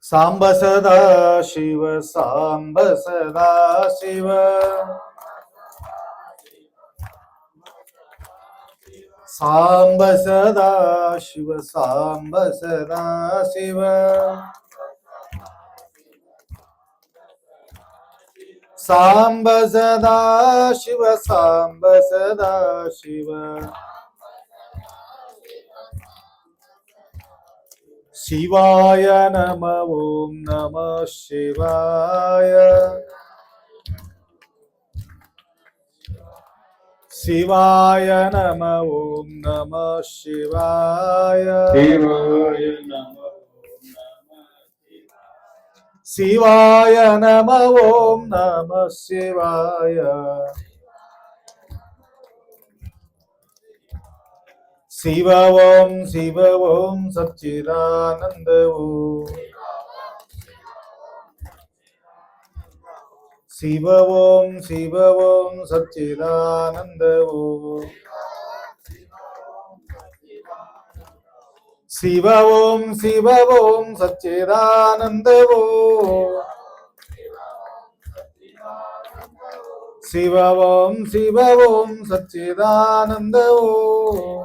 ಸಾಂಬ ಸದಾ ಶಿವ ಸಾಂಬ ಸದಾ ಶಿವ ಸಾಂಬ ಸದಾ ಶಿವ ಸಾಂಬ ಸದಾ ಶಿವ ಸಾಂಬ ಸದಾ ಶಿವ ಸಾಂಬ ಸದಾ ಶಿವ ಶಿವಾಯ ನಮಃ ಓಂ ನಮಃ ಶಿವಾಯ ಶಿವಾಯ ನಮಃ ಓಂ ನಮಃ ಶಿವಾಯ ಶಿವಾಯ ನಮಃ ಓಂ ನಮಃ ಶಿವಾಯ ಶಿವ ಓಂ ಸಚ್ಚಿದಾನಂದ ಓಂ ಶಿವ ಓಂ ಸಚ್ಚಿದಾನಂದ ಓಂ ಶಿವ ಓಂ ಸಚ್ಚಿದಾನಂದ ಓಂ ಶಿವ ಓಂ ಸಚ್ಚಿದಾನಂದ ಓಂ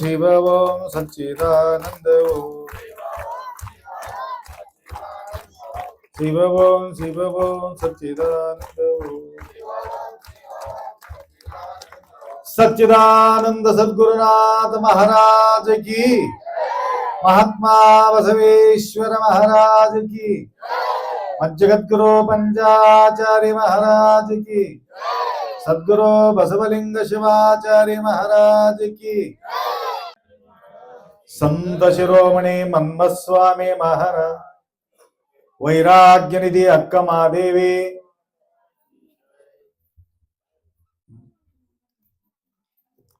ಶಿವ ಓಂ ಸಚ್ಚಿದಾನಂದ ಓಂ ಶಿವ ಓಂ ಸಚ್ಚಿದಾನಂದ ಓಂ सच्चिदानंद सद्गुरुनाथ महाराज की महात्मा बसवेश्वर महाराज की मज्जगद्गुरु पंचाचार्य महाराज की सद्गुरु बसवलिंग शिवाचार्य महाराज की संत शिरोमणि मन्मस्वामी महाराज वैराग्य निधि अक्क महादेवी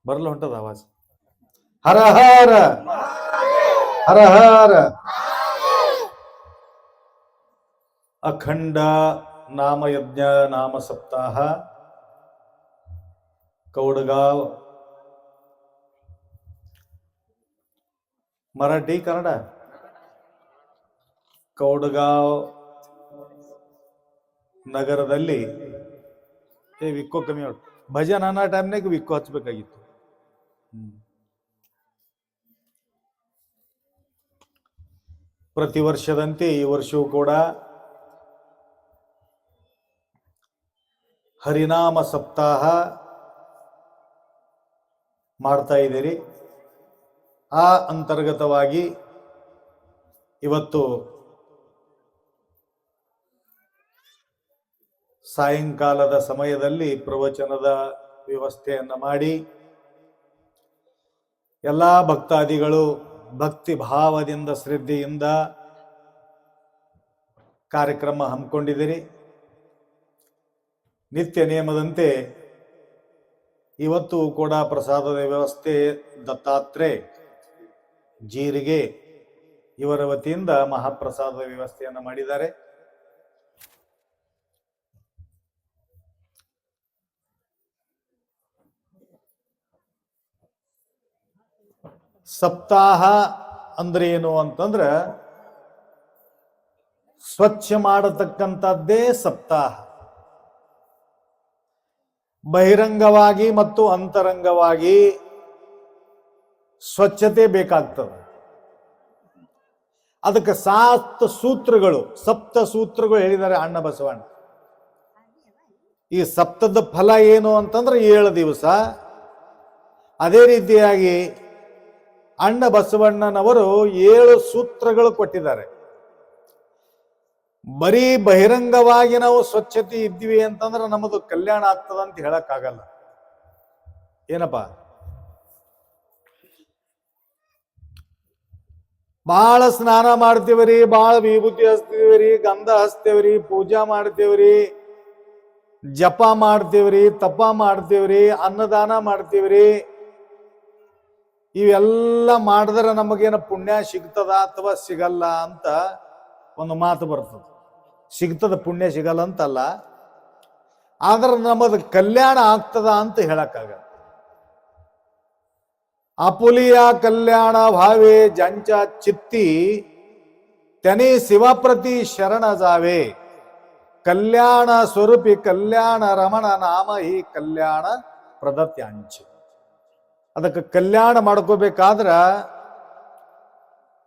बरल ಹೊಂಟದ आवाज हर हर हर हर अखंड नाम यज्ञ नाम सप्ताह कौडगाव मराठी कन्नಡ कौडगाव ನಗರದಲ್ಲಿ ವಿಕ್ಕೋ ಕಮ್ಮಿ ಭಜನ್ ಅನ್ನೋ ಟೈಮ್ನಾಗ ವಿಕ್ಕೋ ಹಚ್ಚಬೇಕಾಗಿತ್ತು. ಪ್ರತಿ ವರ್ಷದಂತೆ ಈ ವರ್ಷವೂ ಕೂಡ ಹರಿನಾಮ ಸಪ್ತಾಹ ಮಾಡ್ತಾ ಇದ್ದೀರಿ. ಆ ಅಂತರ್ಗತವಾಗಿ ಇವತ್ತು ಸಾಯಂಕಾಲದ ಸಮಯದಲ್ಲಿ ಪ್ರವಚನದ ವ್ಯವಸ್ಥೆಯನ್ನು ಮಾಡಿ ಎಲ್ಲ ಭಕ್ತಾದಿಗಳು ಭಕ್ತಿ ಭಾವದಿಂದ ಶ್ರದ್ಧೆಯಿಂದ ಕಾರ್ಯಕ್ರಮ ಹಮ್ಮಿಕೊಂಡಿದ್ದೀರಿ. ನಿತ್ಯ ನಿಯಮದಂತೆ ಇವತ್ತು ಕೂಡ ಪ್ರಸಾದದ ವ್ಯವಸ್ಥೆ ದತ್ತಾತ್ರೇಯ ಜೀರಿಗೆ ಇವರ ವತಿಯಿಂದ ಮಹಾಪ್ರಸಾದದ ವ್ಯವಸ್ಥೆಯನ್ನು ಮಾಡಿದ್ದಾರೆ. ಸಪ್ತಾಹ ಅಂದ್ರೆ ಏನು ಅಂತಂದ್ರೆ ಸ್ವಚ್ಛ ಮಾಡತಕ್ಕಂಥದ್ದೇ ಸಪ್ತಾಹ. ಬಹಿರಂಗವಾಗಿ ಮತ್ತು ಅಂತರಂಗವಾಗಿ ಸ್ವಚ್ಛತೆ ಬೇಕಾಗ್ತದೆ. ಅದಕ್ಕೆ 7 ಸೂತ್ರಗಳು, ಸಪ್ತ ಸೂತ್ರಗಳು ಹೇಳಿದ್ದಾರೆ ಅಣ್ಣ ಬಸವಣ್ಣ. ಈ ಸಪ್ತದ ಫಲ ಏನು ಅಂತಂದ್ರೆ 7 ದಿವಸ. ಅದೇ ರೀತಿಯಾಗಿ ಅಣ್ಣ ಬಸವಣ್ಣನವರು 7 ಸೂತ್ರಗಳು ಕೊಟ್ಟಿದ್ದಾರೆ. ಬರೀ ಬಹಿರಂಗವಾಗಿ ನಾವು ಸ್ವಚ್ಛತೆ ಇದ್ವಿ ಅಂತಂದ್ರೆ ನಮ್ಮದು ಕಲ್ಯಾಣ ಆಗ್ತದ ಅಂತ ಹೇಳಕ್ಕಾಗಲ್ಲ. ಏನಪ್ಪ, ಬಹಳ ಸ್ನಾನ ಮಾಡ್ತೀವ್ರಿ, ಬಹಳ ವಿಭೂತಿ ಹಚ್ತೀವ್ರಿ, ಗಂಧ ಹಚ್ತೇವ್ರಿ, ಪೂಜಾ ಮಾಡ್ತೇವ್ರಿ, ಜಪ ಮಾಡ್ತೇವ್ರಿ, ತಪ ಮಾಡ್ತೇವ್ರಿ, ಅನ್ನದಾನ ಮಾಡ್ತೇವ್ರಿ. ಇವೆಲ್ಲ ಮಾಡಿದ್ರೆ ನಮಗೇನ ಪುಣ್ಯ ಸಿಗ್ತದ ಅಥವಾ ಸಿಗಲ್ಲ ಅಂತ ಒಂದು ಮಾತು ಬರ್ತದೆ. ಸಿಗ್ತದ, ಪುಣ್ಯ ಸಿಗಲ್ಲ ಅಂತಲ್ಲ, ಆದ್ರೆ ನಮ್ಮದು ಕಲ್ಯಾಣ ಆಗ್ತದ ಅಂತ ಹೇಳಕ್ಕಾಗಲ್ಲ. आपुलिया कल्याण भावे ज्यांच्या चित्ती त्याने शिवाप्रती शरण जावे. कल्याण स्वरूपी कल्याण रमण नाम ही कल्याण ಪ್ರದತ್ಯಾಂಚೆ. ಅದಕ್ಕೆ ಕಲ್ಯಾಣ ಮಾಡ್ಕೋಬೇಕಾದ್ರ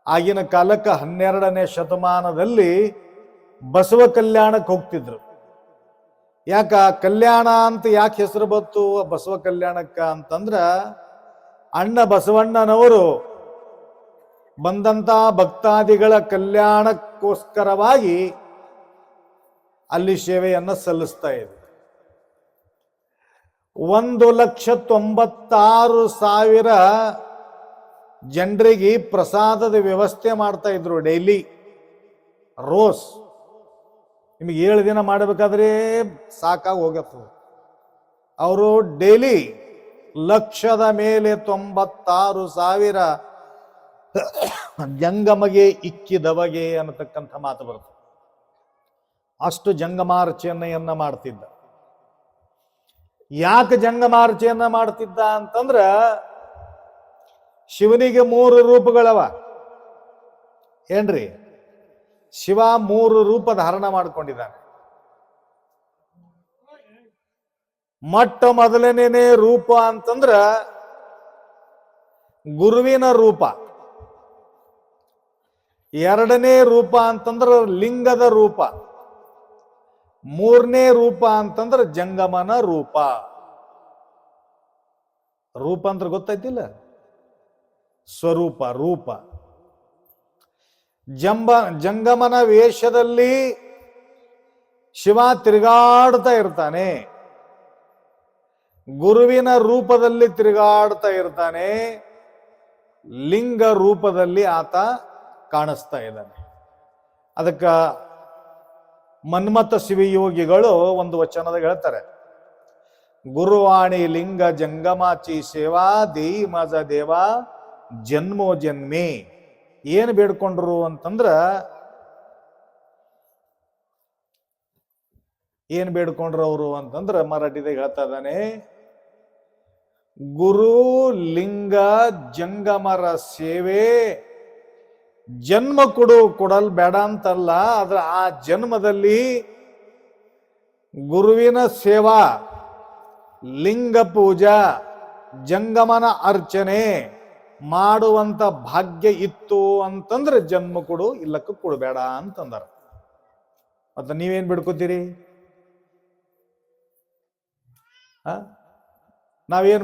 ಆಗಿನ ಕಾಲಕ್ಕೆ 12ನೇ ಶತಮಾನದಲ್ಲಿ ಬಸವ ಕಲ್ಯಾಣಕ್ಕೆ ಹೋಗ್ತಿದ್ರು. ಯಾಕ ಕಲ್ಯಾಣ ಅಂತ ಯಾಕೆ ಹೆಸರು ಬಂತು ಬಸವ ಕಲ್ಯಾಣಕ್ಕ ಅಂತಂದ್ರ, ಅಣ್ಣ ಬಸವಣ್ಣನವರು ಬಂದಂತ ಭಕ್ತಾದಿಗಳ ಕಲ್ಯಾಣಕ್ಕೋಸ್ಕರವಾಗಿ ಅಲ್ಲಿ ಸೇವೆಯನ್ನು ಸಲ್ಲಿಸ್ತಾ ಇದೆ. 1,96,000 ಜನರಿಗೆ ಪ್ರಸಾದದ ವ್ಯವಸ್ಥೆ ಮಾಡ್ತಾ ಇದ್ರು ಡೈಲಿ ರೋಸ್. ನಿಮಗೆ 7 ದಿನ ಮಾಡಬೇಕಾದ್ರೆ ಸಾಕಾಗಿ ಹೋಗತ್ತೆ. ಅವರು ಡೈಲಿ 1,00,000 ಮೇಲೆ 96,000 ಜಂಗಮಗೆ ಇಕ್ಕಿದವಗೆ ಅನ್ನತಕ್ಕಂಥ ಮಾತು ಬರುತ್ತೆ. ಅಷ್ಟು ಜಂಗಮಾರ್ಚನೆಯನ್ನ ಮಾಡ್ತಿದ್ದ. ಯಾಕೆ ಜಂಗಮಾರ್ಚೆಯನ್ನ ಮಾಡ್ತಿದ್ದ ಅಂತಂದ್ರ, ಶಿವನಿಗೆ 3 ರೂಪಗಳವ ಏನ್ರಿ. ಶಿವ 3 ರೂಪ ಧಾರಣ ಮಾಡ್ಕೊಂಡಿದ್ದಾನೆ. ಮೊಟ್ಟ ಮೊದಲನೇ ರೂಪ ಅಂತಂದ್ರ ಗುರುವಿನ ರೂಪ. 2ನೇ ರೂಪ ಅಂತಂದ್ರ ಲಿಂಗದ ರೂಪ. 3ನೇ ರೂಪ ಅಂತಂದ್ರ ಜಂಗಮನ ರೂಪ. ರೂಪ ಅಂದ್ರೆ ಗೊತ್ತಾಯ್ತಿಲ್ಲ, ಸ್ವರೂಪ ರೂಪ. ಜಂಗಮನ ವೇಷದಲ್ಲಿ ಶಿವ ತಿರುಗಾಡ್ತಾ ಇರ್ತಾನೆ, ಗುರುವಿನ ರೂಪದಲ್ಲಿ ತಿರುಗಾಡ್ತಾ ಇರ್ತಾನೆ, ಲಿಂಗ ರೂಪದಲ್ಲಿ ಆತ ಕಾಣಿಸ್ತಾ ಇದ್ದಾನೆ. ಅದಕ್ಕ ಮನ್ಮಥ ಶಿವಯೋಗಿಗಳು ಒಂದು ವಚನದಾಗ ಹೇಳ್ತಾರೆ, ಗುರುವಾಣಿ ಲಿಂಗ ಜಂಗಮಾಚಿ ಸೇವಾ ದೇಯಿ ಮಜ ದೇವ ಜನ್ಮೋ ಜನ್ಮಿ. ಏನ್ ಬೇಡ್ಕೊಂಡ್ರು ಅಂತಂದ್ರ, ಏನ್ ಬೇಡ್ಕೊಂಡ್ರು ಅವರು ಅಂತಂದ್ರ ಮರಾಠಿದಾಗ ಹೇಳ್ತಾ ಇದ್ದಾನೆ, ಗುರು ಲಿಂಗ ಜಂಗಮರ ಸೇವೆ ಜನ್ಮ ಕೊಡಲ್ ಬೇಡ ಅಂತಲ್ಲ, ಆದ್ರೆ ಆ ಜನ್ಮದಲ್ಲಿ ಗುರುವಿನ ಸೇವಾ, ಲಿಂಗ ಪೂಜಾ, ಜಂಗಮನ ಅರ್ಚನೆ ಮಾಡುವಂತ ಭಾಗ್ಯ ಇತ್ತು ಅಂತಂದ್ರೆ ಜನ್ಮ ಕೊಡು, ಇಲ್ಲಕ್ಕ ಕೊಡಬೇಡ ಅಂತಂದಾರ. ಮತ್ತೆ ನೀವೇನ್ ಬಿಡ್ಕೋತೀರಿ? ನಾವೇನ್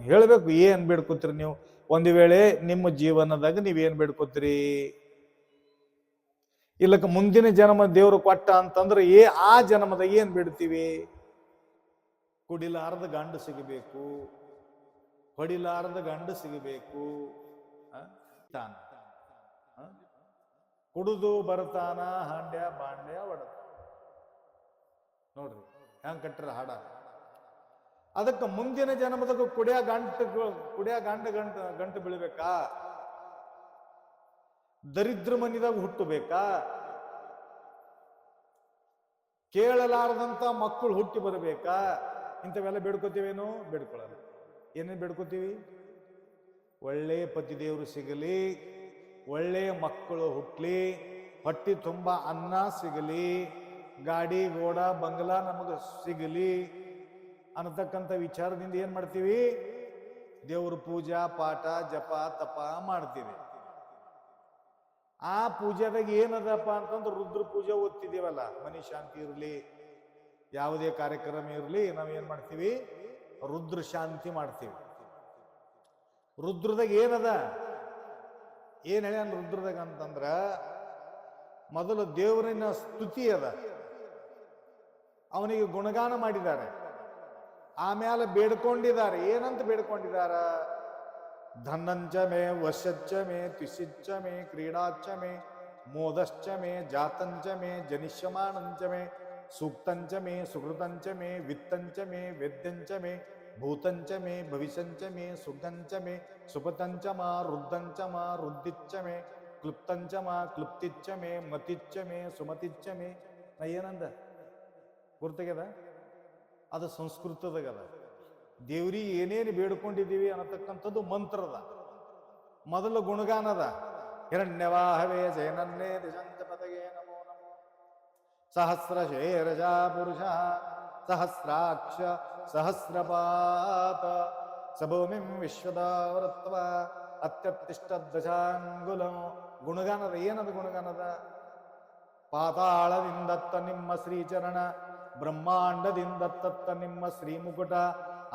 ಹೇಳ್ಬೇಕು, ಏನ್ ಬಿಡ್ಕೋತೀರಿ ನೀವು? ಒಂದು ವೇಳೆ ನಿಮ್ಮ ಜೀವನದಾಗ ನೀವೇನ್ ಬೇಡ್ಕೋತೀರಿ? ಇಲ್ಲಕ್ಕ ಮುಂದಿನ ಜನ್ಮ ದೇವರು ಕೊಟ್ಟ ಅಂತಂದ್ರೆ ಆ ಜನ್ಮದಾಗ ಏನ್ ಬಿಡ್ತೀವಿ? ಕುಡಿಲಾರದ ಗಂಡು ಸಿಗಬೇಕು, ಹೊಡಿಲಾರದ ಗಂಡು ಸಿಗಬೇಕು, ಕುಡಿದು ಬರ್ತಾನ ಹಾಂಡ್ಯ ಬಾಂಡ್ಯ ಒಡತ. ನೋಡ್ರಿ ಹೆಂಗ್ ಕಟ್ರ ಹಾಡ. ಅದಕ್ಕೆ ಮುಂದಿನ ಜನ್ಮದಾಗ ಕುಡಿಯ ಗಂಟು ಬೀಳ್ಬೇಕಾ? ದರಿದ್ರ ಮನಿದಾಗ ಹುಟ್ಟಬೇಕಾ? ಕೇಳಲಾರದಂತ ಮಕ್ಕಳು ಹುಟ್ಟಿ ಬರಬೇಕಾ? ಇಂಥವೆಲ್ಲ ಬೇಡ್ಕೋತೀವೇನೋ? ಬೇಡ್ಕೊಳ್ಳಲ್ಲ. ಏನೇನು ಬೇಡ್ಕೋತೀವಿ? ಒಳ್ಳೆ ಪತಿದೇವರು ಸಿಗಲಿ, ಒಳ್ಳೆ ಮಕ್ಕಳು ಹುಟ್ಲಿ, ಹೊಟ್ಟಿ ತುಂಬ ಅನ್ನ ಸಿಗಲಿ, ಗಾಡಿ ಗೋಡ ಬಂಗ್ಲಾ ನಮಗ ಸಿಗಲಿ ಅನ್ನತಕ್ಕಂಥ ವಿಚಾರದಿಂದ ಏನ್ ಮಾಡ್ತೀವಿ? ದೇವ್ರ ಪೂಜಾ ಪಾಠ ಜಪ ತಪ ಮಾಡ್ತೀವಿ. ಆ ಪೂಜಾದಾಗ ಏನದಪ್ಪ ಅಂತಂದ್ರೆ ರುದ್ರ ಪೂಜೆ ಓದ್ತಿದ್ದೀವಲ್ಲ, ಮನಿ ಶಾಂತಿ ಇರಲಿ, ಯಾವುದೇ ಕಾರ್ಯಕ್ರಮ ಇರಲಿ, ನಾವೇನ್ ಮಾಡ್ತೀವಿ? ರುದ್ರ ಶಾಂತಿ ಮಾಡ್ತೀವಿ. ರುದ್ರದಾಗ ಏನದ? ಏನ್ ಹೇಳ ರುದ್ರದಾಗ ಅಂತಂದ್ರ, ಮೊದಲು ದೇವರಿನ ಸ್ತುತಿ ಅದ, ಅವನಿಗೆ ಗುಣಗಾನ ಮಾಡಿದ್ದಾರೆ, ಆಮೇಲೆ ಬೇಡ್ಕೊಂಡಿದ್ದಾರೆ. ಏನಂತ ಬೇಡ್ಕೊಂಡಿದಾರ? ಧನಂಚ ಮೇ ವಶಚ್ಚ ಮೇ ತ್ವಿಸಿಚ್ಚ ಮೇ ಕ್ರೀಡಾಚ್ಚ ಮೇ ಮೋದಶ್ಚ ಮೇ ಜಾತಂಚ ಮೇ ಜನಿಷ್ಯಮಾನಂಚ ಮೇ ಸೂಕ್ತಂಚ ಮೇ ಸುಕೃತಂಚ ಮೇ ವಿತ್ತಂಚ ಮೇ ವೇದ್ಯಂಚ ಮೇ ಭೂತಂಚ ಮೇ ಭವಿಷ್ಯಂಚ ಮೇ ಸುಗಂಚ ಮೇ ಸುಪತಂಚ ಮಾ ರುದ್ಧಂಚ ಮಾ ರುದ್ಧಿಚ್ಚ ಮೇ ಕ್ಲುಪ್ತಂಚ ಮಾ ಕ್ಲುಪ್ತಿಚ್ಚ ಮೇ ಮತಿಚ್ಚ ಮೇ ಸುಮತಿಚ್ಚ ಮೇ. ನಾ ಏನಂದ ಗುರ್ತಗ್ಯದ? ಅದು ಸಂಸ್ಕೃತದಾಗದ. ದೇವ್ರಿಗೆ ಏನೇನು ಬೇಡ್ಕೊಂಡಿದ್ದೀವಿ ಅನ್ನತಕ್ಕಂಥದ್ದು ಮಂತ್ರದ ಮೊದಲು ಗುಣಗಾನದ. ಹಿರಣ್ಯವಾಹವೇ ಜಯನನ್ನೇ ದಿಶಂತ ಪದಗೆ ನಮೋ ನಮೋ. ಸಹಸ್ರ ಶೇರಜ ಪುರುಷ ಸಹಸ್ರಾಕ್ಷ ಸಹಸ್ರಪಾತ ಸಭೂಮಿಂ ವಿಶ್ವದಾವೃತ್ವ ಅತ್ಯತ್ತಿಷ್ಟ ದಶಾಂಗುಲಂ. ಗುಣಗಾನದ ಏನದು ಗುಣಗಾನದ? ಪಾತಾಳದಿಂದತ್ತ ನಿಮ್ಮ ಶ್ರೀಚರಣ, ಬ್ರಹ್ಮಾಂಡದಿಂದತ್ತ ನಿಮ್ಮ ಶ್ರೀಮುಕುಟ,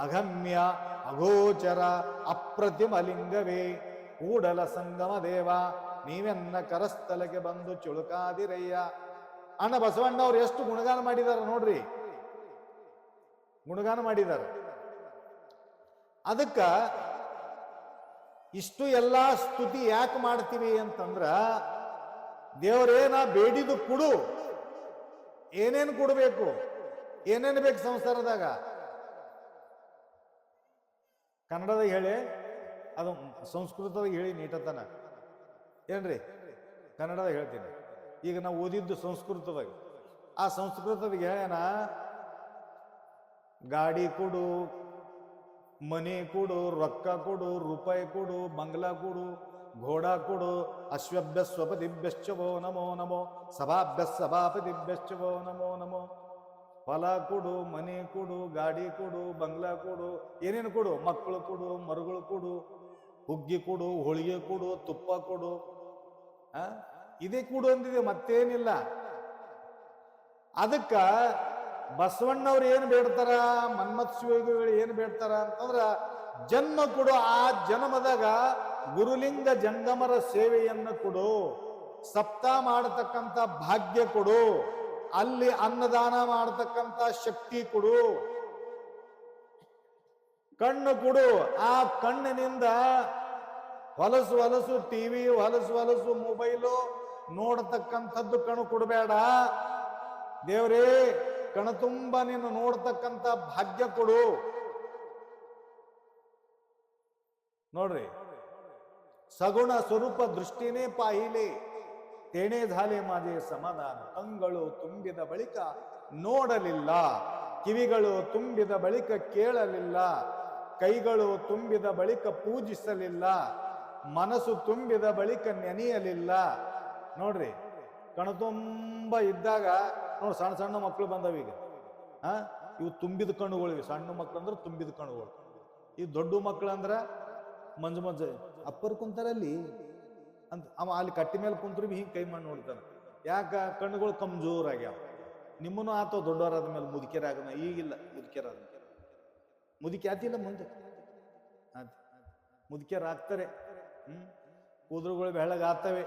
ಅಗಮ್ಯ ಅಗೋಚರ ಅಪ್ರತಿಮಲಿಂಗವೇ ಕೂಡಲ ಸಂಗಮ ದೇವ, ನೀವೆನ್ನ ಕರಸ್ಥಲಕ್ಕೆ ಬಂದು ಚುಳುಕಾದಿರಯ್ಯ. ಅಣ್ಣ ಬಸವಣ್ಣವ್ರು ಎಷ್ಟು ಗುಣಗಾನ ಮಾಡಿದ್ದಾರೆ ನೋಡ್ರಿ, ಗುಣಗಾನ ಮಾಡಿದ್ದಾರೆ. ಅದಕ್ಕ ಇಷ್ಟು ಎಲ್ಲ ಸ್ತುತಿ ಯಾಕೆ ಮಾಡ್ತೀವಿ ಅಂತಂದ್ರ, ದೇವರೇನ ಬೇಡಿದು ಕೊಡು, ಏನೇನು ಕೊಡಬೇಕು, ಏನೇನು ಬೇಕು ಸಂಸಾರದಾಗ. ಕನ್ನಡದಾಗ ಹೇಳಿ, ಅದು ಸಂಸ್ಕೃತದಾಗ ಹೇಳಿ ನೀಟತನ ಏನ್ರಿ, ಕನ್ನಡದಾಗ ಹೇಳ್ತೀನಿ. ಈಗ ನಾವು ಓದಿದ್ದು ಸಂಸ್ಕೃತದಾಗ, ಆ ಸಂಸ್ಕೃತದಾಗ ಹೇಳೇನ, ಗಾಡಿ ಕೊಡು, ಮನೆ ಕೊಡು, ರೊಕ್ಕ ಕೊಡು, ರೂಪಾಯಿ ಕೊಡು, ಬಂಗ್ಲಾ ಕೊಡು, ಘೋಡಾ ಕೊಡು, ಅಶ್ವಭ್ಯ ಸ್ವಪತಿಭ್ಯಶ್ಚವೋ ನಮೋ ನಮೋ, ಸಭಾಭ್ಯ ಸಭಾಪತಿಭ್ಯಶ್ಚವೋ ನಮೋ ನಮೋ. ಹೊಲ ಕೊಡು, ಮನೆ ಕೊಡು, ಗಾಡಿ ಕೊಡು, ಬಂಗ್ಲಾ ಕೊಡು, ಏನೇನು ಕೊಡು, ಮಕ್ಕಳು ಕೊಡು, ಮರುಗಳು ಕೊಡು, ಹುಗ್ಗಿ ಕೊಡು, ಹೋಳಿಗೆ ಕೊಡು, ತುಪ್ಪ ಕೊಡು, ಇದೇ ಕೊಡು ಅಂದಿದೆ, ಮತ್ತೇನಿಲ್ಲ. ಅದಕ್ಕ ಬಸವಣ್ಣವ್ರು ಏನು ಬೇಡ್ತಾರ, ಮನ್ಮಥ್ ಶಿವಯೋಗಿಗಳು ಏನು ಬೇಡ್ತಾರ ಅಂತಂದ್ರ, ಜನ್ಮ ಕೊಡು, ಆ ಜನ್ಮದಾಗ ಗುರುಲಿಂಗ ಜಂಗಮರ ಸೇವೆಯನ್ನು ಕೊಡು, ಸಪ್ತ ಮಾಡತಕ್ಕಂಥ ಭಾಗ್ಯ ಕೊಡು, ಅಲ್ಲಿ ಅನ್ನದಾನ ಮಾಡತಕ್ಕಂಥ ಶಕ್ತಿ ಕೊಡು, ಕಣ್ಣು ಕೊಡು, ಆ ಕಣ್ಣಿನಿಂದ ಹೊಲಸು ಹೊಲಸು ಟಿವಿ, ಹೊಲಸು ಹೊಲಸು ಮೊಬೈಲು ನೋಡತಕ್ಕಂಥದ್ದು ಕಣ್ಣು ಕೊಡಬೇಡ. ದೇವರೇ ಕಣತುಂಬ ನೀನು ನೋಡ್ತಕ್ಕಂಥ ಭಾಗ್ಯ ಕೊಡು. ನೋಡ್ರಿ, ಸಗುಣ ಸ್ವರೂಪ ದೃಷ್ಟಿನೇ ಪಾಹಿಲೆ, ತೇಣೆ ಧಾಲೆ ಮಾಜೆ ಸಮಾಧಾನ. ಕಂಗಳು ತುಂಬಿದ ಬಳಿಕ ನೋಡಲಿಲ್ಲ, ಕಿವಿಗಳು ತುಂಬಿದ ಬಳಿಕ ಕೇಳಲಿಲ್ಲ, ಕೈಗಳು ತುಂಬಿದ ಬಳಿಕ ಪೂಜಿಸಲಿಲ್ಲ, ಮನಸ್ಸು ತುಂಬಿದ ಬಳಿಕ ನೆನೆಯಲಿಲ್ಲ. ನೋಡ್ರಿ, ಕಣತುಂಬ ಇದ್ದಾಗ ನೋಡಿ, ಸಣ್ಣ ಸಣ್ಣ ಮಕ್ಕಳು ಬಂದವ ಈಗ, ಇವು ತುಂಬಿದ ಕಣ್ಣುಗಳಿವೆ. ಸಣ್ಣ ಮಕ್ಕಳು ಅಂದ್ರೆ ತುಂಬಿದ ಕಣ್ಣುಗಳು. ಈ ದೊಡ್ಡ ಮಕ್ಕಳು ಅಂದ್ರ ಮಂಜು ಮಂಜು ಅಪ್ಪರು ಕುಂತಾರಲ್ಲಿ ಅಂತ ಅವ ಅಲ್ಲಿ ಕಟ್ಟಿ ಮೇಲೆ ಕುಂತ್ರು ಬಿ ಹಿಂಗೆ ಕೈ ಮಾಡಿ ನೋಡ್ತಾನೆ. ಯಾಕ? ಕಣ್ಣುಗಳು ಕಮ್ಜೋರಾಗ್ಯಾವ. ನಿಮ್ಮನ್ನು ಆತವ ದೊಡ್ಡವರಾದ ಮೇಲೆ ಮುದುಕಿಯರಾಗ. ಈಗಿಲ್ಲ ಮುದುಕಿಯರಾದ, ಮುದುಕಿ ಆತಿಲ್ಲ ಮುಂದೆ ಮುದುಕಿಯರಾಗ್ತಾರೆ. ಕೂದಲುಗಳು ಬೆಳ್ಳಗಾಗ್ತವೆ,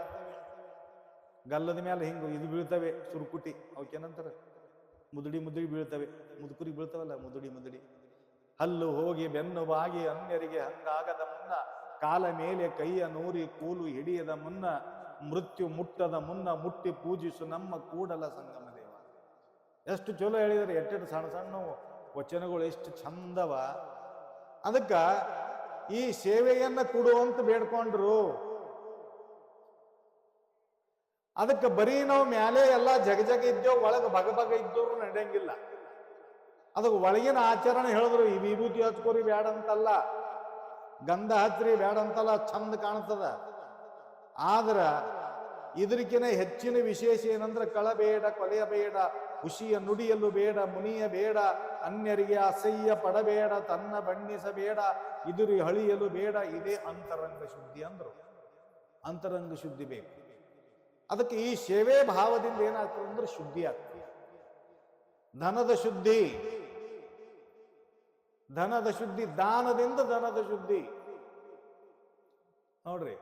ಗಲ್ಲದ ಮೇಲೆ ಹಿಂಗೆ ಇದು ಬೀಳ್ತವೆ, ಸುರುಕುಟಿ, ಅವಕ್ಕೇನಂತಾರ ಮುದುಡಿ ಮುದುಡಿ ಬೀಳ್ತವೆ, ಮುದುಕರಿಗೆ ಬೀಳ್ತವಲ್ಲ ಮುದುಡಿ ಮುದುಡಿ. ಹಲ್ಲು ಹೋಗಿ ಬೆನ್ನು ಬಾಗಿ ಅನ್ಯರಿಗೆ ಹಂಗಾಗದ ಮುನ್ನ, ಕಾಲ ಮೇಲೆ ಕೈಯ ನೂರಿ ಕೂಲು ಹಿಡಿಯದ ಮುನ್ನ, ಮೃತ್ಯು ಮುಟ್ಟದ ಮುನ್ನ ಮುಟ್ಟಿ ಪೂಜಿಸು ನಮ್ಮ ಕೂಡಲ ಸಂಗಮ ದೇವ. ಎಷ್ಟು ಚಲೋ ಹೇಳಿದರೆ, ಎಟ್ಟೆಟ್ಟು ಸಣ್ಣ ಸಣ್ಣ ವಚನಗಳು ಎಷ್ಟು ಚಂದವ. ಅದಕ್ಕ ಈ ಸೇವೆಯನ್ನ ಕೊಡುವಂತ ಬೇಡ್ಕೊಂಡ್ರು. ಅದಕ್ಕೆ ಬರೀ ನಾವು ಮ್ಯಾಲೆ ಎಲ್ಲ ಜಗ ಇದ್ದೇವು, ಒಳಗೆ ಬಗ ಇದ್ದವ್ರು ನಡೆಯಂಗಿಲ್ಲ. ಅದಕ್ಕೆ ಒಳಗಿನ ಆಚರಣೆ ಹೇಳಿದ್ರು, ಈ ವಿಭೂತಿ ಹಚ್ಕೋರಿ ಬ್ಯಾಡ ಅಂತಲ್ಲ, ಗಂಧ ಹಚ್ಚ್ರಿ ಬ್ಯಾಡ ಅಂತಲ್ಲ, ಚಂದ ಕಾಣ್ತದ. ಆದ್ರ ಇದಕ್ಕಿನ ಹೆಚ್ಚಿನ ವಿಶೇಷ ಏನಂದ್ರೆ, ಕಳಬೇಡ, ಕೊಲೆಯಬೇಡ, ಖುಷಿಯ ನುಡಿಯಲು ಬೇಡ, ಮುನಿಯ ಬೇಡ, ಅನ್ಯರಿಗೆ ಅಸಹ್ಯ ಪಡಬೇಡ, ತನ್ನ ಬಣ್ಣಿಸಬೇಡ, ಇದುರಿ ಹಳಿಯಲು ಬೇಡ. ಇದೇ ಅಂತರಂಗ ಶುದ್ಧಿ ಅಂದ್ರು. ಅಂತರಂಗ ಶುದ್ಧಿ ಬೇಕು. ಅದಕ್ಕೆ ಈ ಸೇವೆ ಭಾವದಿಂದ ಏನಾಗ್ತದೆ ಅಂದ್ರೆ ಶುದ್ಧಿ ಆಗ್ತದೆ. ಧನದ ಶುದ್ಧಿ, ಧನದ ಶುದ್ಧಿ, ದಾನದಿಂದ ಧನದ ಶುದ್ಧಿ. ನೋಡ್ರಿ,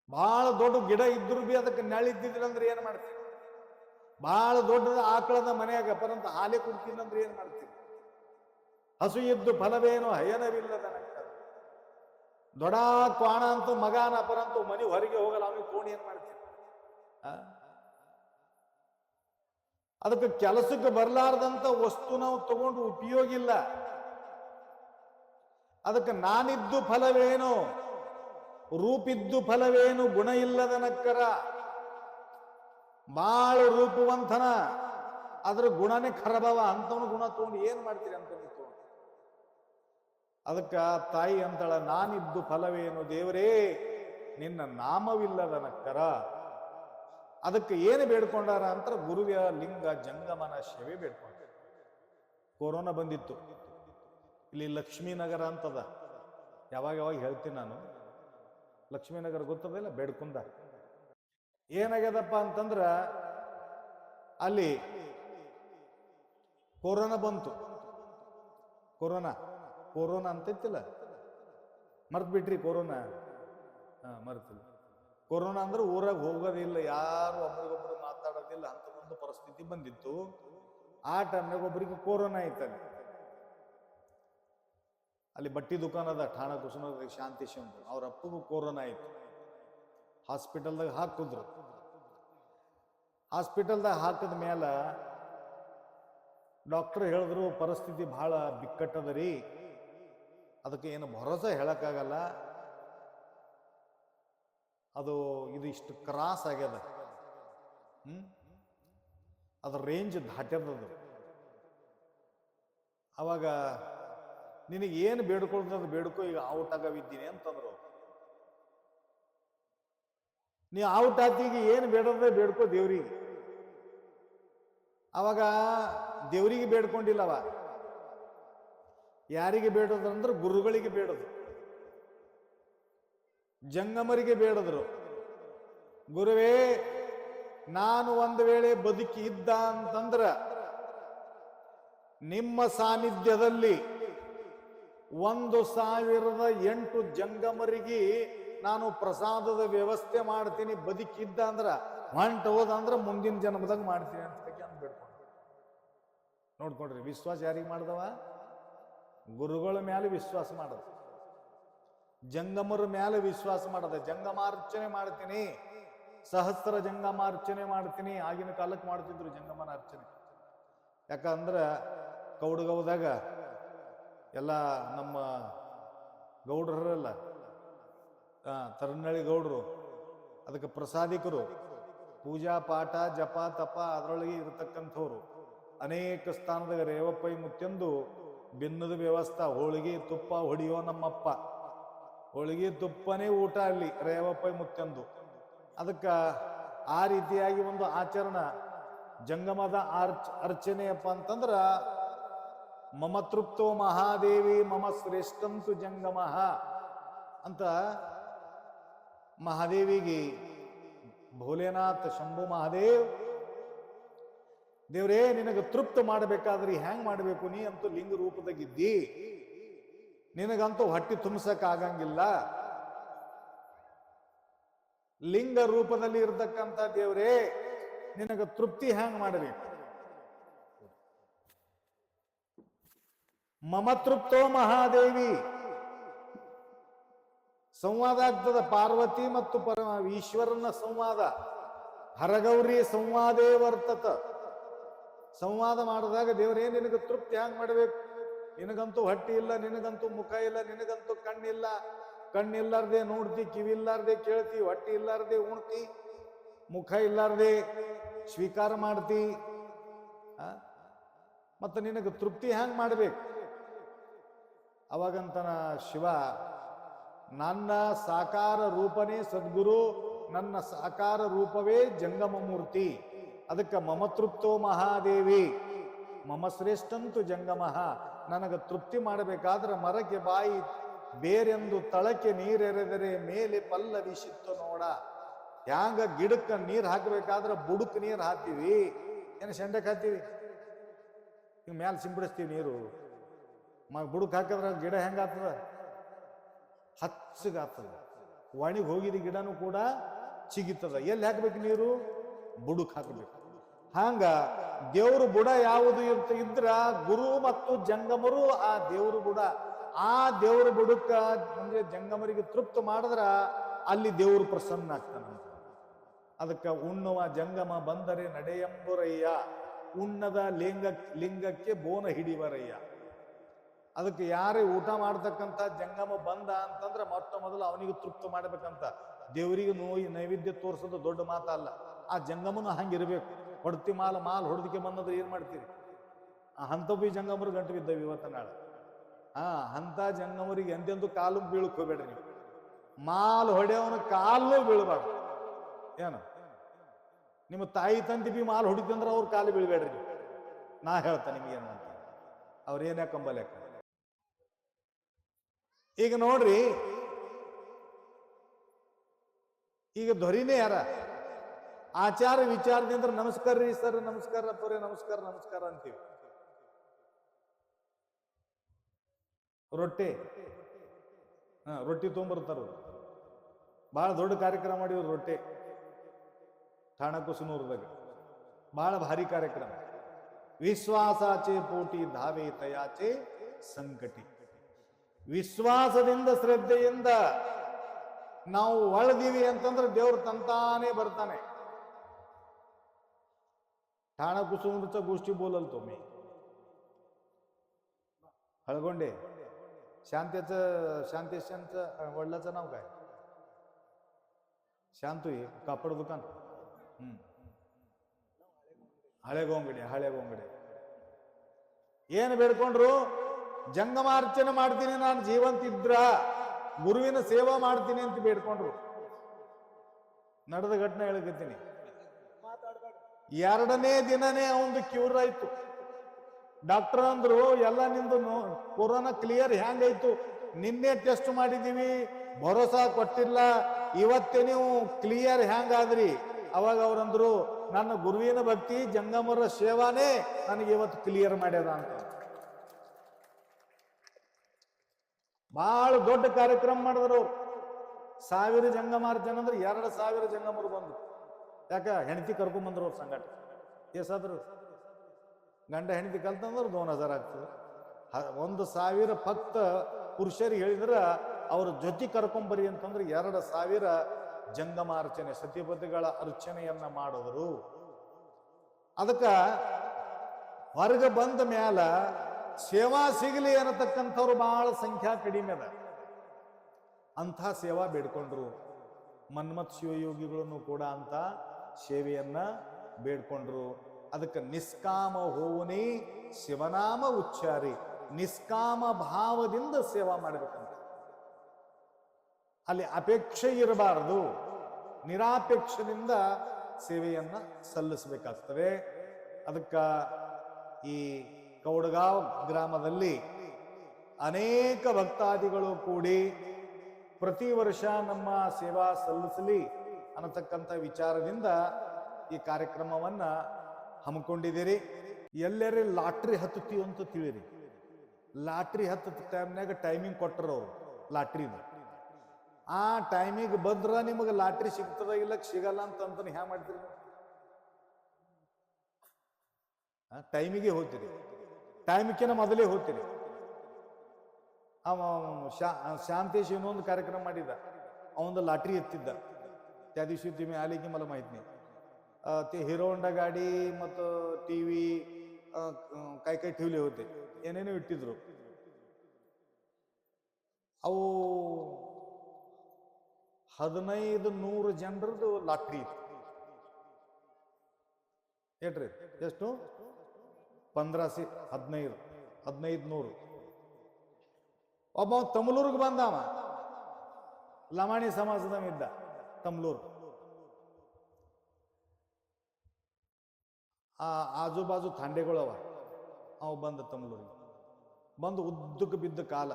ಬಹಳ ದೊಡ್ಡ ಗಿಡ ಇದ್ರು ಬಿ ಅದಕ್ಕೆ ನೆಳಿದ್ದಿದ್ರಂದ್ರೆ ಏನ್ ಮಾಡ್ತೀವಿ? ಬಹಳ ದೊಡ್ಡದ ಆಕಳದ ಮನೆಯಾಗ ಪರಂತ ಹಾಲೆ ಕುಡ್ತೀನಂದ್ರೆ ಏನ್ ಮಾಡ್ತೀವಿ? ಹಸು ಇದ್ದು ಫಲವೇನೋ ಹಯನವಿಲ್ಲದ ದೊಡ್ಡ ಕ್ವಾಣ ಅಂತೂ ಮಗಾನ ಅಪರಂತೂ ಮನೆ ಹೊರಗೆ ಹೋಗಲ್ಲ, ಅವನಿಗೆ ಕೋಣಿ ಏನ್ ಮಾಡ್ತೀವಿ? ಅದಕ್ಕೆ ಕೆಲಸಕ್ಕೆ ಬರಲಾರ್ದಂತ ವಸ್ತು ನಾವು ತಗೊಂಡು ಉಪಯೋಗ ಇಲ್ಲ. ಅದಕ್ಕೆ ನಾನಿದ್ದು ಫಲವೇನು, ರೂಪಿದ್ದು ಫಲವೇನು, ಗುಣ ಇಲ್ಲದ ನಕ್ಕರ. ಬಾಳ ರೂಪವಂತನ, ಅದ್ರ ಗುಣನೇ ಖರಾಬವ, ಅಂಥವನು ಗುಣ ತಗೊಂಡು ಏನ್ ಮಾಡ್ತೀರಿ ಅಂತ ನೀವು. ಅದಕ್ಕ ತಾಯಿ ಅಂತಳ, ನಾನಿದ್ದು ಫಲವೇನು ದೇವರೇ ನಿನ್ನ ನಾಮವಿಲ್ಲದ ನಕ್ಕರ. ಅದಕ್ಕೆ ಏನು ಬೇಡ್ಕೊಂಡಾರ ಅಂತ ಗುರುವಿನ ಲಿಂಗ ಜಂಗಮನ ಸೇವೆ ಬೇಡ್ಕೊಂಡ. ಕೊರೋನಾ ಬಂದಿತ್ತು, ಇಲ್ಲಿ ಲಕ್ಷ್ಮೀನಗರ ಅಂತದ, ಯಾವಾಗ ಹೇಳ್ತೀನಿ ನಾನು. ಲಕ್ಷ್ಮೀನಗರ ಗೊತ್ತದಿಲ್ಲ, ಬೇಡ್ಕೊಂಡ. ಏನಾಗ್ಯದಪ್ಪ ಅಂತಂದ್ರ ಅಲ್ಲಿ ಕೊರೋನಾ ಬಂತು. ಕೊರೋನಾ ಅಂತೈತಿಲ್ಲ, ಮರ್ತ್ ಬಿಟ್ರಿ ಕೊರೋನಾ? ಮರ್ತಿಲ್ಲ. ಕೊರೋನಾ ಅಂದ್ರೆ ಊರಾಗ ಹೋಗೋದಿಲ್ಲ, ಯಾರು ಒಬ್ರಿಗೊಬ್ರು ಮಾತಾಡೋದಿಲ್ಲ, ಅಂತದೊಂದು ಪರಿಸ್ಥಿತಿ ಬಂದಿತ್ತು. ಆ ಟೈಮ್ನಾಗ ಒಬ್ಬರಿಗೆ ಕೊರೋನಾ ಐತಲ್ಲಿ. ಅಲ್ಲಿ ಬಟ್ಟಿ ದುಕಾನದ ಠಾಣ ಕುಸುಮದ ಶಾಂತಿ ಶಿವ, ಅವ್ರ ಅಪ್ಪಗೂ ಕೊರೋನಾ ಆಯ್ತು. ಹಾಸ್ಪಿಟಲ್ದಾಗ ಹಾಕಿದ್ರು. ಹಾಸ್ಪಿಟಲ್ದಾಗ ಹಾಕಿದ ಮೇಲ ಡಾಕ್ಟರ್ ಹೇಳಿದ್ರು ಪರಿಸ್ಥಿತಿ ಬಹಳ ಬಿಕ್ಕಟ್ಟದ ರೀ, ಅದಕ್ಕೆ ಏನು ಭರೋಸೆ ಹೇಳಕ್ಕಾಗಲ್ಲ, ಅದು ಇದು ಇಷ್ಟು ಕ್ರಾಸ್ ಆಗ್ಯದ, ಅದ್ರ ರೇಂಜ್ ದಾಟ್ಯದದು. ಅವಾಗ ನಿನಗೆ ಏನು ಬೇಡ್ಕೊಳ್ತದ ಬೇಡ್ಕೊ, ಈಗ ಔಟ್ ಆಗವಿದ್ದೀನಿ ಅಂತಂದ್ರು. ನೀ ಔಟ್ ಆತೀಗ ಏನು ಬೇಡದೇ ಬೇಡ್ಕೊ ದೇವ್ರಿಗೆ. ಅವಾಗ ದೇವರಿಗೆ ಬೇಡ್ಕೊಂಡಿಲ್ಲವ, ಯಾರಿಗೆ ಬೇಡೋದಂದ್ರೆ ಗುರುಗಳಿಗೆ ಬೇಡದು, ಜಂಗಮರಿಗೆ ಬೇಡದ್ರು. ಗುರುವೇ, ನಾನು ಒಂದು ವೇಳೆ ಬದುಕಿ ಇದ್ದ ಅಂತಂದ್ರ ನಿಮ್ಮ ಸಾನ್ನಿಧ್ಯದಲ್ಲಿ 1008 ಜಂಗಮರಿಗೆ ನಾನು ಪ್ರಸಾದದ ವ್ಯವಸ್ಥೆ ಮಾಡ್ತೀನಿ, ಬದುಕಿದ್ದ ಅಂದ್ರ ಹೊಂಟ ಹೋದಂದ್ರ ಮುಂದಿನ ಜನ್ಮದಾಗ ಮಾಡ್ತೀನಿ ಅಂತ ಬೇಡ್ಕೊಂಡು. ನೋಡ್ಕೊಂಡ್ರಿ, ವಿಶ್ವಾಸ ಯಾರಿಗೆ ಮಾಡ್ದವ? ಗುರುಗಳ ಮೇಲೆ ವಿಶ್ವಾಸ ಮಾಡದ, ಜಂಗಮರ ಮೇಲೆ ವಿಶ್ವಾಸ ಮಾಡದ. ಜಂಗಮಾರ್ಚನೆ ಮಾಡ್ತೀನಿ, ಸಹಸ್ರ ಜಂಗಮಾರ್ಚನೆ ಮಾಡ್ತೀನಿ. ಆಗಿನ ಕಾಲಕ್ಕೆ ಮಾಡ್ತಿದ್ರು ಜಂಗಮನ ಅರ್ಚನೆ. ಯಾಕಂದ್ರ ಕೌಡಗೌದಾಗ ಎಲ್ಲ ನಮ್ಮ ಗೌಡ್ರಲ್ಲ, ತರನಳ್ಳಿ ಗೌಡ್ರು, ಅದಕ್ಕೆ ಪ್ರಸಾದಿಕರು, ಪೂಜಾ ಪಾಠ ಜಪ ತಪ ಅದರೊಳಗೆ ಇರತಕ್ಕಂಥವ್ರು. ಅನೇಕ ಸ್ಥಾನದಾಗ ರೇವಪ್ಪೈ ಮುತ್ಯಂದು ಬೆನ್ನದ ವ್ಯವಸ್ಥೆ, ಹೋಳಿಗೆ ತುಪ್ಪ ಹೊಡಿಯೋ ನಮ್ಮಪ್ಪ, ಹೋಳಿಗೆ ತುಪ್ಪನೇ ಊಟ ಅಲ್ಲಿ ರೇವಪ್ಪೈ ಮುತ್ಯಂದು. ಅದಕ್ಕೆ ಆ ರೀತಿಯಾಗಿ ಒಂದು ಆಚರಣ ಜಂಗಮದ ಅರ್ಚನೆಯಪ್ಪ ಅಂತಂದ್ರ, ಮಮ ತೃಪ್ತೋ ಮಹಾದೇವಿ ಮಮ ಶ್ರೇಷ್ಠಂತು ಜಂಗಮ ಅಂತ ಮಹಾದೇವಿಗೆ ಭೋಲೆನಾಥ್ ಶಂಭು ಮಹಾದೇವ್, ದೇವ್ರೇ ನಿನಗೆ ತೃಪ್ತ ಮಾಡಬೇಕಾದ್ರೆ ಹ್ಯಾಂಗ್ ಮಾಡಬೇಕು? ನೀ ಅಂತೂ ಲಿಂಗ ರೂಪದಾಗಿದ್ದಿ, ನಿನಗಂತೂ ಹೊಟ್ಟಿ ತುಂಬಸಕ್ ಆಗಂಗಿಲ್ಲ. ಲಿಂಗ ರೂಪದಲ್ಲಿ ಇರ್ತಕ್ಕಂಥ ದೇವ್ರೇ ನಿನಗ ತೃಪ್ತಿ ಹ್ಯಾಂಗ್ ಮಾಡಬೇಕು? ಮಮ ತೃಪ್ತೋ ಮಹಾದೇವಿ. ಸಂವಾದ ಆಗ್ತದ ಪಾರ್ವತಿ ಮತ್ತು ಈಶ್ವರನ ಸಂವಾದ, ಹರಗೌರಿ ಸಂವಾದೇ ವರ್ತತ. ಸಂವಾದ ಮಾಡಿದಾಗ ದೇವರೇ ನಿನಗೆ ತೃಪ್ತಿ ಹ್ಯಾಂಗ್ ಮಾಡಬೇಕು? ನಿನಗಂತೂ ಹೊಟ್ಟಿ ಇಲ್ಲ, ನಿನಗಂತೂ ಮುಖ ಇಲ್ಲ, ನಿನಗಂತೂ ಕಣ್ಣಿಲ್ಲ, ಕಣ್ಣಿಲ್ಲಾರ್ದೆ ನೋಡ್ತಿ, ಕಿವಿಲ್ಲಾರ್ದೆ ಕೇಳ್ತಿ, ಹೊಟ್ಟಿ ಇಲ್ಲಾರ್ದೆ ಉಣ್ತಿ, ಮುಖ ಇಲ್ಲಾರ್ದೆ ಸ್ವೀಕಾರ ಮಾಡ್ತಿ, ಮತ್ತೆ ನಿನಗೆ ತೃಪ್ತಿ ಹ್ಯಾಂಗ್ ಮಾಡ್ಬೇಕು? ಅವಾಗಂತನ ಶಿವ, ನನ್ನ ಸಾಕಾರ ರೂಪನೇ ಸದ್ಗುರು, ನನ್ನ ಸಾಕಾರ ರೂಪವೇ ಜಂಗಮ ಮೂರ್ತಿ. ಅದಕ್ಕೆ ಮಮ ತೃಪ್ತೋ ಮಹಾದೇವಿ ಮಮ ಶ್ರೇಷ್ಠಂತು ಜಂಗಮಃ. ನನಗೆ ತೃಪ್ತಿ ಮಾಡಬೇಕಾದ್ರೆ ಮರಕ್ಕೆ ಬಾಯಿ ಬೇರೆಂದು ತಳಕ್ಕೆ ನೀರೆರೆದರೆ ಮೇಲೆ ಪಲ್ಲವಿಸಿತ್ತು ನೋಡ. ಹ್ಯಾಂಗ ಗಿಡಕ್ಕೆ ನೀರು ಹಾಕಬೇಕಾದ್ರೆ ಬುಡಕ್ ನೀರು ಹಾಕ್ತೀವಿ, ಏನು ಶೆಂಡಕ್ಕೆ ಹಾಕ್ತೀವಿ, ಈಗ ಮ್ಯಾಲೆ ಸಿಂಪಡಿಸ್ತೀವಿ ನೀರು. ಬುಡಕ್ ಹಾಕಿದ್ರೆ ಗಿಡ ಹೆಂಗಾಗ್ತದ? ಹಚ್ಚಗಾಗ್ತದ. ಒಣಗಿ ಹೋಗಿದ ಗಿಡನೂ ಕೂಡ ಚಿಗಿತದ. ಎಲ್ಲಿ ಹಾಕ್ಬೇಕು ನೀರು? ಬುಡಕ್ ಹಾಕಬೇಕು. ಹಂಗ ದೇವ್ರ ಬುಡ ಯಾವುದು ಇದ್ರ ಗುರು ಮತ್ತು ಜಂಗಮರು ಆ ದೇವ್ರ ಬುಡ. ಆ ದೇವ್ರ ಬುಡಕ್ಕ ಅಂದ್ರೆ ಜಂಗಮರಿಗೆ ತೃಪ್ತ ಮಾಡಿದ್ರ ಅಲ್ಲಿ ದೇವ್ರು ಪ್ರಸನ್ನ ಆಗ್ತಾನ. ಅದಕ್ಕೆ ಉಣ್ಣುವ ಜಂಗಮ ಬಂದರೆ ನಡೆಯಂಬುರಯ್ಯ, ಉಣ್ಣದ ಲಿಂಗಕ್ಕೆ ಬೋನ ಹಿಡಿವರಯ್ಯ. ಅದಕ್ಕೆ ಯಾರೇ ಊಟ ಮಾಡ್ತಕ್ಕಂಥ ಜಂಗಮ ಬಂದ ಅಂತಂದ್ರೆ ಮೊಟ್ಟ ಮೊದಲು ಅವನಿಗೆ ತೃಪ್ತ ಮಾಡ್ಬೇಕಂತ. ದೇವರಿಗೆ ನೈವೇದ್ಯ ತೋರಿಸೋದು ದೊಡ್ಡ ಮಾತಲ್ಲ. ಆ ಜಂಗಮನು ಹಂಗಿರ್ಬೇಕು. ಹೊಡ್ತಿ ಮಾಲ್ ಹೊಡೆದಕ್ಕೆ ಬಂದದ್ರೆ ಏನ್ ಮಾಡ್ತೀರಿ? ಅಂತ ಬಿ ಜಂಗಮರು ಗಂಟು ಬಿದ್ದವು ಇವತ್ತ ನಾಳೆ. ಅಂತ ಜಂಗಮರಿಗೆ ಎಂದೆಂದು ಕಾಲು ಬೀಳಕ್ ಹೋಗ್ಬೇಡ್ರಿ ನೀವು. ಮಾಲ್ ಹೊಡೆಯವನ ಕಾಲು ಬೀಳಬಾರ್ದು. ಏನು ನಿಮ್ಮ ತಾಯಿ ತಂದೆ ಬಿ ಮಾಲ್ ಹೊಡಿತಂದ್ರೆ ಅವ್ರ ಕಾಲು ಬೀಳ್ಬೇಡ್ರಿ ನೀವು. ನಾ ಹೇಳ್ತಾ ನಿಮ್ಗೆ ಏನು ಅಂತ ಅವ್ರೇನೇ ಕಂಬಲೇಕ. ಈಗ ನೋಡ್ರಿ, ಈಗ ಧ್ವರಿನೇ ಯಾರ ಆಚಾರ ವಿಚಾರದಿಂದ ನಮಸ್ಕಾರ ರೀ ಸರ್, ನಮಸ್ಕಾರ ಅಪ್ಪರೇ, ನಮಸ್ಕಾರ ನಮಸ್ಕಾರ ಅಂತೀವಿ. ರೊಟ್ಟಿ ತೊಗೊಂಬರ್ತಾರ. ಬಹಳ ದೊಡ್ಡ ಕಾರ್ಯಕ್ರಮ ಮಾಡಿದ್ರು ರೊಟ್ಟಿ ಠಾಣಕುಸುನೂರದಾಗ. ಬಹಳ ಭಾರಿ ಕಾರ್ಯಕ್ರಮ. ವಿಶ್ವಾಸಾಚೆ ಪೋಟಿ ಧಾವೆ ತಯಾಚೆ ಸಂಕಟಿ. ವಿಶ್ವಾಸದಿಂದ ಶ್ರದ್ಧೆಯಿಂದ ನಾವು ಒಳದೀವಿ ಅಂತಂದ್ರೆ ದೇವ್ರು ತಂತಾನೆ ಬರ್ತಾನೆ. ठाणा कुसुमच्या गोष्टी बोलल तो मी. हळगोंडे शांतेशचं वडिलाचं नाव काय? शांतू आहे, कापड दुकान. ಹಳೆಗೊಂಗಡೆ ಏನು ಬೇಡ್ಕೊಂಡ್ರು? ಜಂಗಮಾರ್ಚನೆ ಮಾಡ್ತೀನಿ, ನಾನು ಜೀವಂತಿದ್ರ ಗುರುವಿನ ಸೇವಾ ಮಾಡ್ತೀನಿ ಅಂತ ಬೇಡ್ಕೊಂಡ್ರು. ನಡೆದ ಘಟನೆ ಹೇಳ್ಕತ್ತೀನಿ. 2ನೇ ದಿನನೇ ಅವಂದು ಕ್ಯೂರ್ ಆಯ್ತು. ಡಾಕ್ಟರ್ ಅಂದ್ರು, ಎಲ್ಲ ನಿಂದು ಕೊರೋನಾ ಕ್ಲಿಯರ್ ಹ್ಯಾಂಗಾಯ್ತು? ನಿನ್ನೆ ಟೆಸ್ಟ್ ಮಾಡಿದೀವಿ, ಭರೋಸಾ ಕೊಟ್ಟಿಲ್ಲ, ಇವತ್ತೇ ನೀವು ಕ್ಲಿಯರ್ ಹ್ಯಾಂಗಾದ್ರಿ? ಅವಾಗ ಅವ್ರಂದ್ರು, ನನ್ನ ಗುರುವಿನ ಭಕ್ತಿ ಜಂಗಮರ ಸೇವಾನೇ ನನಗೆ ಇವತ್ತು ಕ್ಲಿಯರ್ ಮಾಡ್ಯದ ಅಂತ. ಬಹಳ ದೊಡ್ಡ ಕಾರ್ಯಕ್ರಮ ಮಾಡಿದ್ರು. 1000 ಜಂಗಮಾರ್ಚನೆ ಅಂದ್ರೆ 2000 ಜಂಗಮರು ಬಂದ್ರು. ಯಾಕ? ಹೆಂಡತಿ ಕರ್ಕೊಂಡ್ ಬಂದ್ರು ಅವ್ರ ಸಂಗಟ. ಎಷ್ಟಾದ್ರು ಗಂಡ ಹೆಂಡತಿ ಕಲ್ತಂದ್ರೆ 2000 ಆಗ್ತದೆ. 1000 ಭಕ್ತ ಪುರುಷರಿಗೆ ಹೇಳಿದ್ರ ಅವ್ರ ಜೊತೆ ಕರ್ಕೊಂಬರಿ ಅಂತಂದ್ರೆ 2000 ಜಂಗಮಾರ್ಚನೆ ಸತಿಪತಿಗಳ ಅರ್ಚನೆಯನ್ನ ಮಾಡಿದ್ರು. ಅದಕ್ಕ ಹೊರಗ ಬಂದ ಮ್ಯಾಲ ಸೇವಾ ಸಿಗಲಿ ಅನ್ನತಕ್ಕಂಥವ್ರು ಬಹಳ ಸಂಖ್ಯಾ ಕಡಿಮೆ ಅದ. ಅಂಥ ಸೇವಾ ಬೇಡ್ಕೊಂಡ್ರು. ಮನ್ಮಥ್ ಶಿವಯೋಗಿಗಳನ್ನು ಕೂಡ ಅಂತ ಸೇವೆಯನ್ನ ಬೇಡ್ಕೊಂಡ್ರು. ಅದಕ್ಕೆ ನಿಷ್ಕಾಮ ಹೋವನಿ ಶಿವನಾಮ ಉಚ್ಚಾರಿ, ನಿಷ್ಕಾಮ ಭಾವದಿಂದ ಸೇವಾ ಮಾಡಬೇಕಂತ. ಅಲ್ಲಿ ಅಪೇಕ್ಷೆ ಇರಬಾರದು, ನಿರಾಪೇಕ್ಷದಿಂದ ಸೇವೆಯನ್ನ ಸಲ್ಲಿಸಬೇಕಾಗ್ತದೆ. ಅದಕ್ಕ ಈ ಕೌಡಗಾಂವ್ ಗ್ರಾಮದಲ್ಲಿ ಅನೇಕ ಭಕ್ತಾದಿಗಳು ಕೂಡಿ ಪ್ರತಿ ವರ್ಷ ನಮ್ಮ ಸೇವಾ ಸಲ್ಲಿಸಲಿ ಅನ್ನತಕ್ಕಂಥ ವಿಚಾರದಿಂದ ಈ ಕಾರ್ಯಕ್ರಮವನ್ನ ಹಮ್ಮಿಕೊಂಡಿದ್ದೀರಿ. ಎಲ್ಲರೇ ಲಾಟ್ರಿ ಹತ್ತುತ್ತೀವಿ ಅಂತ ತಿಳಿರಿ. ಲಾಟ್ರಿ ಹತ್ತ ಟೈಮ್ನಾಗ ಟೈಮಿಂಗ್ ಕೊಟ್ಟರು ಅವರು ಲಾಟ್ರಿನ. ಆ ಟೈಮಿಗೆ ಬಂದ್ರ ನಿಮಗೆ ಲಾಟ್ರಿ ಸಿಗ್ತದ, ಇಲ್ಲ ಸಿಗಲ್ಲ ಅಂತ ಹ್ಯಾ ಮಾಡ್ತೀರಿ? ಟೈಮಿಗೆ ಹೋಗ್ತೀರಿ, ಟೈಮಿಗೆ ಮೊದಲೇ ಹೋಗ್ತೀರಿ. ಶಾಂತೇಶ್ ಇನ್ನೊಂದು ಕಾರ್ಯಕ್ರಮ ಮಾಡಿದ, ಅವಂದು ಲಾಟ್ರಿ ಎತ್ತಿದ್ದ. त्या दिवशी तुम्ही आले की मला माहित नाही. ते हिरो होंडा गाडी ಮತ್ತು ಟಿವಿ काय काय ठेवले होते, ಏನೇನೋ ಇಟ್ಟಿದ್ರು. ಅವು 1500 ಜನರದ್ದು ಲಾಟ್ರಿ ಇತ್ತು. ಏಟ್ರಿ ಎಷ್ಟು? 1500. ಒಬ್ಬ ತಮ್ಲೂರ್ಗೆ ಬಂದವ, ಲಮಾಣಿ ಸಮಾಜದ ಇದ್ದ ತಮ್ಲೂರ್. ಆ ಆಜು ಥಾಂಡೆಗಳವ. ಅವ ಬಂದ ತಮ್ಲೂರಿಗೆ ಬಂದು ಉದ್ದಕ್ಕೆ ಬಿದ್ದ ಕಾಲ.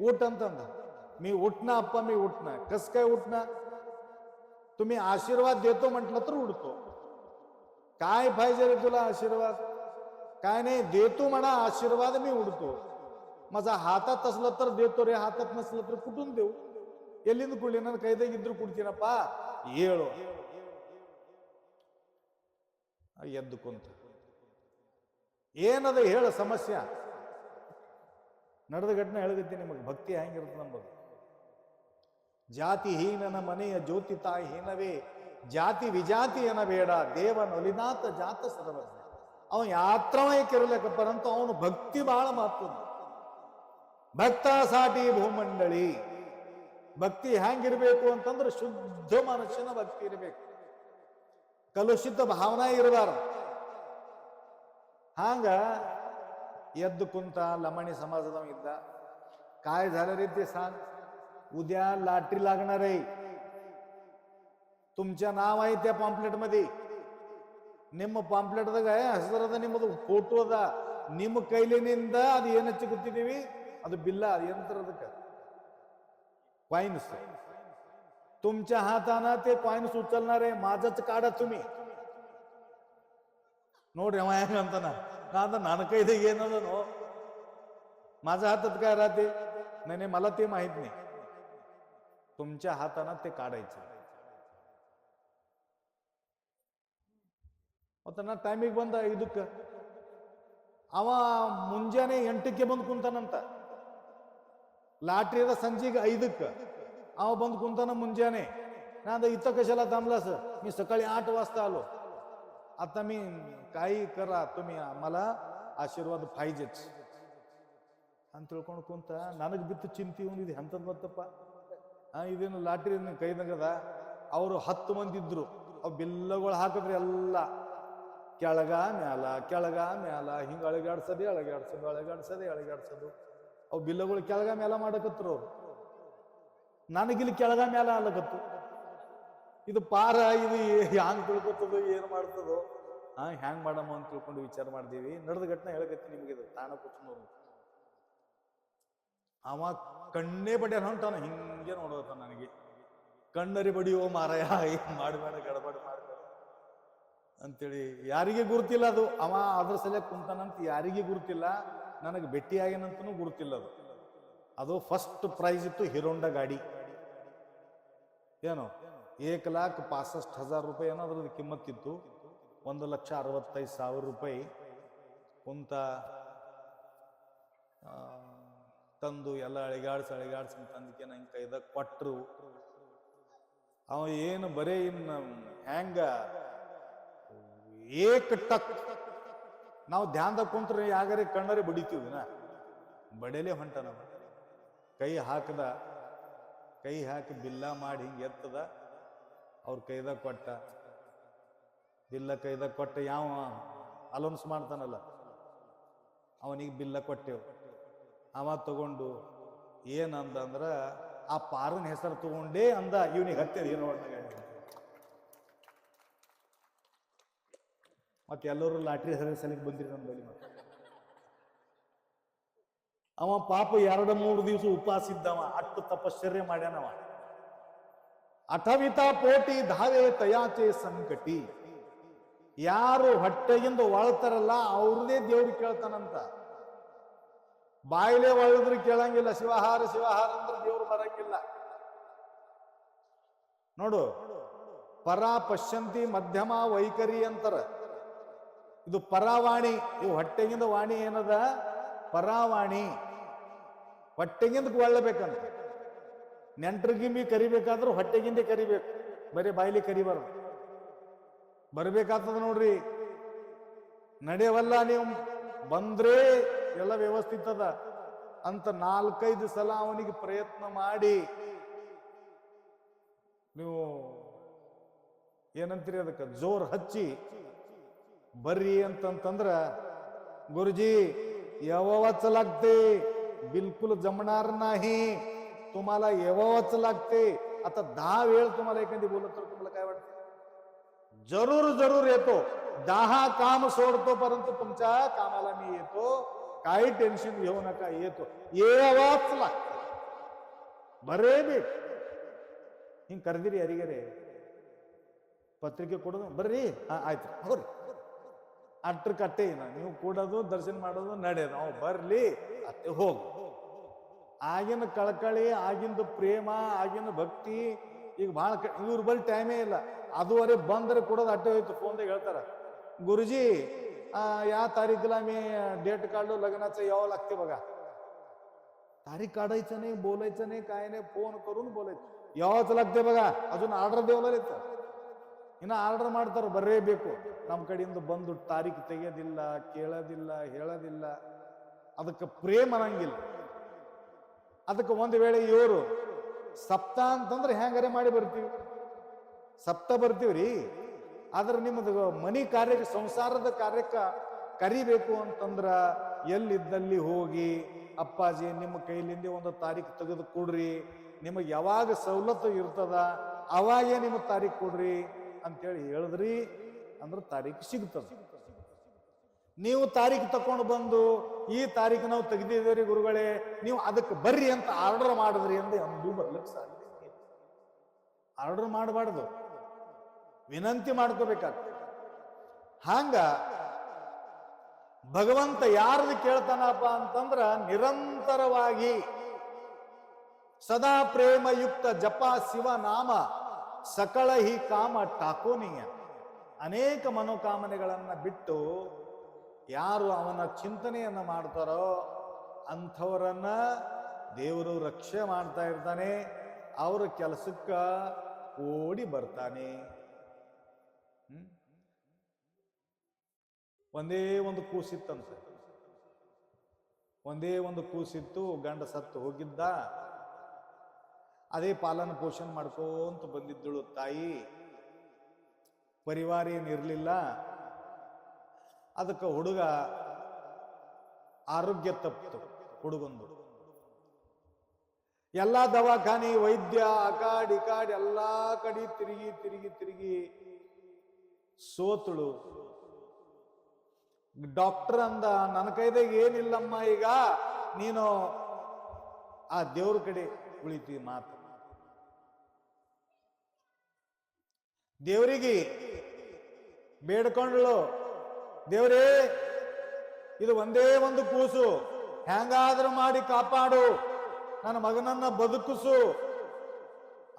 उठ ಅಂತಂದ. मी उठना अप्पा, मी उठना. कस काय उठना? तुम्ही आशीर्वाद देतो म्हटलं तर उठतो. काय पाहिजे रे तुला आशीर्वाद? काय नाही, देतो म्हणा आशीर्वाद, मी उठतो. माझा हातात असलं तर देतो रे, हातात नसलं तर कुठून देऊ? ಎಲ್ಲಿಂದ ಕುಡ್ಲಿ? ನನ್ನ ಕೈದಾಗಿದ್ರು ಕುಡ್ತೀನಪ್ಪ, ಹೇಳು. ಎದ್ದು ಕುಂತ. ಏನದ ಹೇಳ ಸಮಸ್ಯೆ? ನಡೆದ ಘಟನೆ ಹೇಳ್ತೀನಿ ನಿಮಗೆ. ಭಕ್ತಿ ಹೆಂಗಿರುತ್ತೆ ನಂಬದು. ಜಾತಿ ಹೀನನ ಮನೆಯ ಜ್ಯೋತಿ ತಾಯಿ ಹೀನವೇ, ಜಾತಿ ವಿಜಾತಿ ಏನ ಬೇಡ, ದೇವ ನೊಲಿನಾಥ ಜಾತ ಸರವಜ್ಞ. ಅವನು ಯಾತ್ರವೇ ಕೆರಲಕ್ಕಪ್ಪರಂತೂ ಅವನು ಭಕ್ತಿ ಬಹಳ ಮಹತ್ವದ. ಭಕ್ತ ಸಾಟಿ ಭೂಮಂಡಳಿ. ಭಕ್ತಿ ಹೆಂಗಿರ್ಬೇಕು ಅಂತಂದ್ರೆ ಶುದ್ಧ ಮನುಷ್ಯನ ಭಕ್ತಿ ಇರಬೇಕು. ಕಲುಷಿತ ಭಾವನಾ ಇರಬಾರ್ದು. ಹಾಂಗ ಎದ್ದು कुंता लमाणी समाजात इद्दा. काय झालं रे ते सांग. उद्या लाटरी लागणार आहे, तुमच्या नाव आहे त्या ಪಾಂಪ್ಲೆಟ್ मध्ये. ನಿಮ್ಮ ಪಾಂಪ್ಲೆಟ್ದಾಗ ಹೆಸರದ ನಿಮ್ಮದು ಫೋಟೋ ಅದ, ನಿಮ್ಮ ಕೈಲಿನಿಂದ ಅದು ಏನು ಹಚ್ಚಿಕೊತಿದ್ದೀವಿ ಅದು ಬಿಲ್ಲ, ಯಂತ್ರದಕ್ಕೆ कॉइन्स. तुमच्या हाताने ते कॉइन्स उचलणार आहे, माझंच काढा तुम्ही. ನೋಡ್ರಿ ಅವ ಹೆಂಗ ಅಂತಾನ, ನನ್ನ ಕೈದಾಗ ಏನದनो माझ्या हातात काय राहते. नाही मला ते माहित नाही. तुमच्या हाताने ते काढायचं. ನಾ ಟೈಮಿಗೆ ಬಂದ ಇದಕ್ಕೆ, ಅವ ಮುಂಜಾನೆ 8ಕ್ಕೆ ಬಂದು ಕುಂತಾನಂತ. ಲಾಟ್ರಿ ಅದ ಸಂಜೆಗೆ 5ಕ್ಕೆ, ಅವ ಬಂದು कुंताನ ಮುಂಜಾನೆ. ना इथं कशाला थांबलास, मी सकाळी 8 वाजता आलो. आता मी काही करा, तुम्ही मला आशीर्वाद पाहिजेच ಅಂತ ತಿಳ್ಕೊಂಡು ಕುಂತ. ನನಗೆ ಬಿತ್ತು ಚಿಂತೆ, ಇದು ಎಂಥದ್ದು ಬತ್ತಪ್ಪ, ಇದೇನು ಲಾಟ್ರಿ ಕೈದಾಗದ. ಅವರು 10 ಮಂದಿ ಇದ್ರು. ಅವು ಬಿಲ್ಲಗಳು ಹಾಕಿದ್ರಿ ಎಲ್ಲ ಕೆಳಗ ಮ್ಯಾಲ ಕೆಳಗ ಮ್ಯಾಲ ಹಿಂಗೆ ಅಳಗಾಡ್ಸೋದೇ ಅಳಗಾಡ್ಸೋದು ಅಳಗಾಡ್ಸೋದೇ ಅಳಗಾಡ್ಸೋದು. ಅವು ಬಿಲ್ಲಗಳು ಕೆಳಗ ಮ್ಯಾಲ ಮಾಡಕತ್ರು ಅವ್ರು. ನನಗಿಲ್ಲಿ ಕೆಳಗ ಮ್ಯಾಲ ಅಲ್ಲಕತ್ತು. ಇದು ಪಾರ, ಇದು ಹ್ಯಾಂಗ್ ತಿಳ್ಕೊತದೋ ಏನು ಮಾಡ್ತದೋ, ಹ್ಯಾಂಗ್ ಮಾಡಮ್ಮ ಅಂತ ತಿಳ್ಕೊಂಡು ವಿಚಾರ ಮಾಡಿದೀವಿ. ನಡೆದ ಘಟನೆ ಹೇಳಕತ್ತಿ ನಿಮಗೆ. ಇದು ತಾಣ ಕೂತ್ನೋರು ಅವ ಕಣ್ಣೇ ಬಡಿಯಾನ ಹೊಂಟಾನ, ಹಿಂಗೆ ನೋಡೋತ ನನಗೆ. ಕಣ್ಣರಿ ಬಡಿಯೋ ಮಾರಾಯ, ಮಾಡಬೇಡ ಗಡಬಡ ಮಾಡಬೇಡ ಅಂತೇಳಿ. ಯಾರಿಗೆ ಗುರುತಿಲ್ಲ ಅದು, ಅವ ಅದ್ರ ಸಲ ಕುಂತಾನಂತ ಯಾರಿಗೆ ಗುರುತಿಲ್ಲ. ನನಗೆ ಭೇಟಿ ಆಗ್ಯಾನಂತನೂ ಗುರುತಿಲ್ಲ ಅದು. ಅದು ಫಸ್ಟ್ ಪ್ರೈಸ್ ಇತ್ತು ಹೀರೋಂಡ ಗಾಡಿ. ಏನು 1,65,000 ರೂಪಾಯಿ ಏನೋ ಅದ್ರದ್ದು ಕಿಮ್ಮತ್ತಿತ್ತು. 1,65,000 ರೂಪಾಯಿ ಕುಂತ ತಂದು ಎಲ್ಲ ಅಳಿಗಾಡ್ಸಿ ತಂದಕ್ಕೆ ನಂಗೆ ಕೈದಾಗ ಕೊಟ್ರು. ಅವ ಏನು ಬರೇ ಇನ್ನು ಹ್ಯಾಂಗ ಟಕ್ ನಾವು ಧ್ಯಾನದಾಗ ಕುಂತ್ರೆ ಯಾಗಾರೆ ಕಣ್ಣರೆ ಬಡಿತೀವಿ ನಾ, ಬಡೇಲೆ ಹೊಂಟ. ನಾವು ಕೈ ಹಾಕಿ ಬಿಲ್ಲ ಮಾಡಿ ಹಿಂಗೆ ಎತ್ತದ. ಅವ್ರ ಕೈದಾಗ ಕೊಟ್ಟ, ಬಿಲ್ಲ ಕೈದಾಗ ಕೊಟ್ಟ. ಯಾವ ಅಲೌನ್ಸ್ ಮಾಡ್ತಾನಲ್ಲ ಅವನಿಗೆ ಬಿಲ್ಲ ಕೊಟ್ಟೆವು. ಅವ ತಗೊಂಡು ಏನಂದ ಅಂದ್ರ, ಆ ಪಾರನ ಹೆಸರು ತಗೊಂಡೇ ಅಂದ, ಇವನಿಗೆ ಹತ್ತಿರ ಏನು ಮತ್ತೆ ಎಲ್ಲರೂ ಲಾಟ್ರಿ ಸಲಿಗೆ ಬಂದಿರಿ ನನ್ನ ಬಳಿ. ಮತ್ತೆ ಅವ ಪಾಪ 2-3 ದಿವಸ ಉಪವಾಸ ಇದ್ದವ, ಅಟ್ಟು ತಪಶ್ಚರ್ಯ ಮಾಡ್ಯಾನವ. ಅಠವಿತ ಪೋಟಿ ಧಾವೆ ತಯಾಚೆ ಸಂಕಟಿ. ಯಾರು ಹೊಟ್ಟೆಗಿಂದ ಒಳ್ತಾರಲ್ಲ ಅವ್ರದೇ ದೇವ್ರಿಗೆ ಕೇಳ್ತಾನಂತ. ಬಾಯಿಲೆ ಒಳದ್ರೆ ಕೇಳಂಗಿಲ್ಲ. ಶಿವಹಾರ ಅಂದ್ರೆ ದೇವ್ರು ಬರಂಗಿಲ್ಲ. ನೋಡು, ಪರ ಪಶ್ಯಂತಿ ಮಧ್ಯಮ ವೈಖರಿ ಅಂತಾರ. ಇದು ಪರಾವಾಣಿ. ಇವು ಹೊಟ್ಟೆಗಿಂದ ವಾಣಿ ಏನದ, ಪರಾವಾಣಿ. ಹೊಟ್ಟೆಗಿಂದ ಒಳ್ಳಬೇಕಂತ. ನೆಂಟ್ರಿಗಿಂಬಿ ಕರಿಬೇಕಾದ್ರೂ ಹೊಟ್ಟೆಗಿಂದ ಕರಿಬೇಕು, ಬರೀ ಬಾಯಿಲಿ ಕರಿಬಾರ್ದು. ಬರ್ಬೇಕಾಗ್ತದ ನೋಡ್ರಿ. ನಡೆಯವಲ್ಲ ನೀವು ಬಂದ್ರೆ ಎಲ್ಲ ವ್ಯವಸ್ಥಿತದ ಅಂತ 4-5 ಸಲ ಅವನಿಗೆ ಪ್ರಯತ್ನ ಮಾಡಿ ನೀವು ಏನಂತೀರಿ ಅದಕ್ಕೆ ಜೋರ್ ಹಚ್ಚಿ ಬರ್ರಿ ಅಂತಂತಂದ್ರ, गुरुजी यावंच लागते, बिलकुल जमणार नाही, तुम्हाला यावंच लागते. आता 10 वेळ तुम्हाला एखादी बोलत तर तुम्हाला काय वाटतं? जरूर येतो. 10 काम सोडतो, परंतु तुमच्या कामाला मी येतो. काही टेन्शन घेऊ नका, येतो. यावंच लागतं. बरे ಬೇಕ್ ಹಿಂಗೆ ಕರೆದಿರಿ ಯಾರಿಗಾರೆ ಪತ್ರಿಕೆ ಕೊಡೋದು, ಬರ್ರಿ ಆಯ್ತು ಹೋಗ್ರಿ ಅಟ್ರ ಕಟ್ಟೆ. ನೀವು ಕೂಡೋದು ದರ್ಶನ ಮಾಡೋದು ನಡೆಯೋದು, ಅವ್ ಬರ್ಲಿ ಅತ್ತೆ ಹೋಗು. ಆಗಿನ ಕಳಕಳಿ, ಆಗಿಂದ ಪ್ರೇಮ, ಆಗಿನ ಭಕ್ತಿ ಈಗ ಭಾಳ ಇವ್ರ ಬಳಿ ಟೈಮೇ ಇಲ್ಲ. ಅದುವರೆ ಬಂದ್ರೆ ಕೊಡೋದು ಅಟ್ಟೆ ಹೋಯ್ತು. ಫೋನ್ದಾಗ ಹೇಳ್ತಾರ, गुरुजी या तारीखला मी डेट काढलो लग्नाचं, यावं लागते बघा. तारीख काढायचं नाही, बोलायचं नाही, काय नाही, फोन करून बोलायचं, यावंच लागते बघा. अजून ಆರ್ಡರ್ ದೇವಲ್ಲ ಇನ್ನ ಆರ್ಡರ್ ಮಾಡ್ತಾರ, ಬರಬೇಕು. ನಮ್ಮ ಕಡೆಯಿಂದ ಬಂದು ತಾರೀಖು ತೆಗೆಯೋದಿಲ್ಲ, ಕೇಳೋದಿಲ್ಲ, ಹೇಳೋದಿಲ್ಲ. ಅದಕ್ಕೆ ಪ್ರೇಮ ಅನ್ನಂಗಿಲ್ಲ. ಅದಕ್ಕೆ ಒಂದು ವೇಳೆ ಇವರು ಸಪ್ತ ಅಂತಂದ್ರೆ ಹೆಂಗಾರೆ ಮಾಡಿ ಬರ್ತೀವಿ, ಸಪ್ತ ಬರ್ತೀವ್ರಿ. ಆದ್ರೆ ನಿಮ್ಮದು ಮನಿ ಕಾರ್ಯಕ್ಕೆ, ಸಂಸಾರದ ಕಾರ್ಯಕ್ಕೆ ಕರಿಬೇಕು ಅಂತಂದ್ರ ಎಲ್ಲಿದ್ದಲ್ಲಿ ಹೋಗಿ ಅಪ್ಪಾಜಿ ನಿಮ್ಮ ಕೈಲಿಂದ ಒಂದು ತಾರೀಕು ತೆಗೆದು ಕೊಡ್ರಿ, ನಿಮಗೆ ಯಾವಾಗ ಸವಲತ್ತು ಇರ್ತದ ಅವಾಗೇ ನಿಮಗೆ ತಾರೀಕು ಕೊಡ್ರಿ ಅಂತೇಳಿ ಹೇಳಿದ್ರಿ ಅಂದ್ರೆ ತಾರೀಕು ಸಿಗ್ತದ. ನೀವು ತಾರೀಕು ತಕೊಂಡು ಬಂದು ಈ ತಾರೀಕು ನಾವು ತೆಗೆದಿದ್ದೀರಿ ಗುರುಗಳೇ, ನೀವು ಅದಕ್ಕೆ ಬರ್ರಿ ಅಂತ ಆರ್ಡರ್ ಮಾಡಿದ್ರಿ ಅಂದ್ರೆ ಅಂದು ಬರ್ಲಿಕ್ಕೆ ಸಾಧ್ಯ. ಆರ್ಡರ್ ಮಾಡಬಾರ್ದು, ವಿನಂತಿ ಮಾಡ್ಕೋಬೇಕಾಗ್ತದೆ. ಹಂಗ ಭಗವಂತ ಯಾರದು ಕೇಳ್ತಾನಪ್ಪ ಅಂತಂದ್ರ ನಿರಂತರವಾಗಿ ಸದಾ ಪ್ರೇಮಯುಕ್ತ ಜಪ ಶಿವನಾಮ ಸಕಲ ಹಿ ಕಾಮ ಠಾಕೋನಿಯ. ಅನೇಕ ಮನೋಕಾಮನೆಗಳನ್ನ ಬಿಟ್ಟು ಯಾರು ಅವನ ಚಿಂತನೆಯನ್ನ ಮಾಡ್ತಾರೋ ಅಂಥವರನ್ನ ದೇವರು ರಕ್ಷೆ ಮಾಡ್ತಾ ಇರ್ತಾನೆ, ಅವರ ಕೆಲಸಕ್ಕ ಓಡಿ ಬರ್ತಾನೆ. ಒಂದೇ ಒಂದು ಕೂಸಿತ್ತಂತೆ, ಒಂದೇ ಒಂದು ಕೂಸಿತ್ತು, ಗಂಡ ಸತ್ತು ಹೋಗಿದ್ದ. ಅದೇ ಪಾಲನ ಪೋಷಣೆ ಮಾಡ್ಕೋಂತ ಬಂದಿದ್ದಳು ತಾಯಿ. ಪರಿವಾರ ಏನಿರಲಿಲ್ಲ. ಅದಕ್ಕೆ ಹುಡುಗ ಆರೋಗ್ಯ ತಪ್ಪಿತು. ಹುಡುಗಂದು ಎಲ್ಲಾ ದವಾಖಾನಿ ವೈದ್ಯ ಅಕಾಡಿ ಇಕಾಡಿ ಎಲ್ಲಾ ಕಡೆ ತಿರುಗಿ ತಿರುಗಿ ತಿರುಗಿ ಸೋತಳು. ಡಾಕ್ಟರ್ ಅಂದ, ನನ್ನ ಕೈದಾಗ ಏನಿಲ್ಲಮ್ಮ, ಈಗ ನೀನು ಆ ದೇವ್ರ ಕಡೆ ಉಳಿತಿ. ಮಾತು ದೇವರಿಗೆ ಬೇಡ್ಕೊಂಡ್ಳು, ದೇವ್ರೇ ಇದು ಒಂದೇ ಒಂದು ಕೂಸು, ಹೆಂಗಾದ್ರೂ ಮಾಡಿ ಕಾಪಾಡು, ನನ್ನ ಮಗನನ್ನ ಬದುಕಿಸು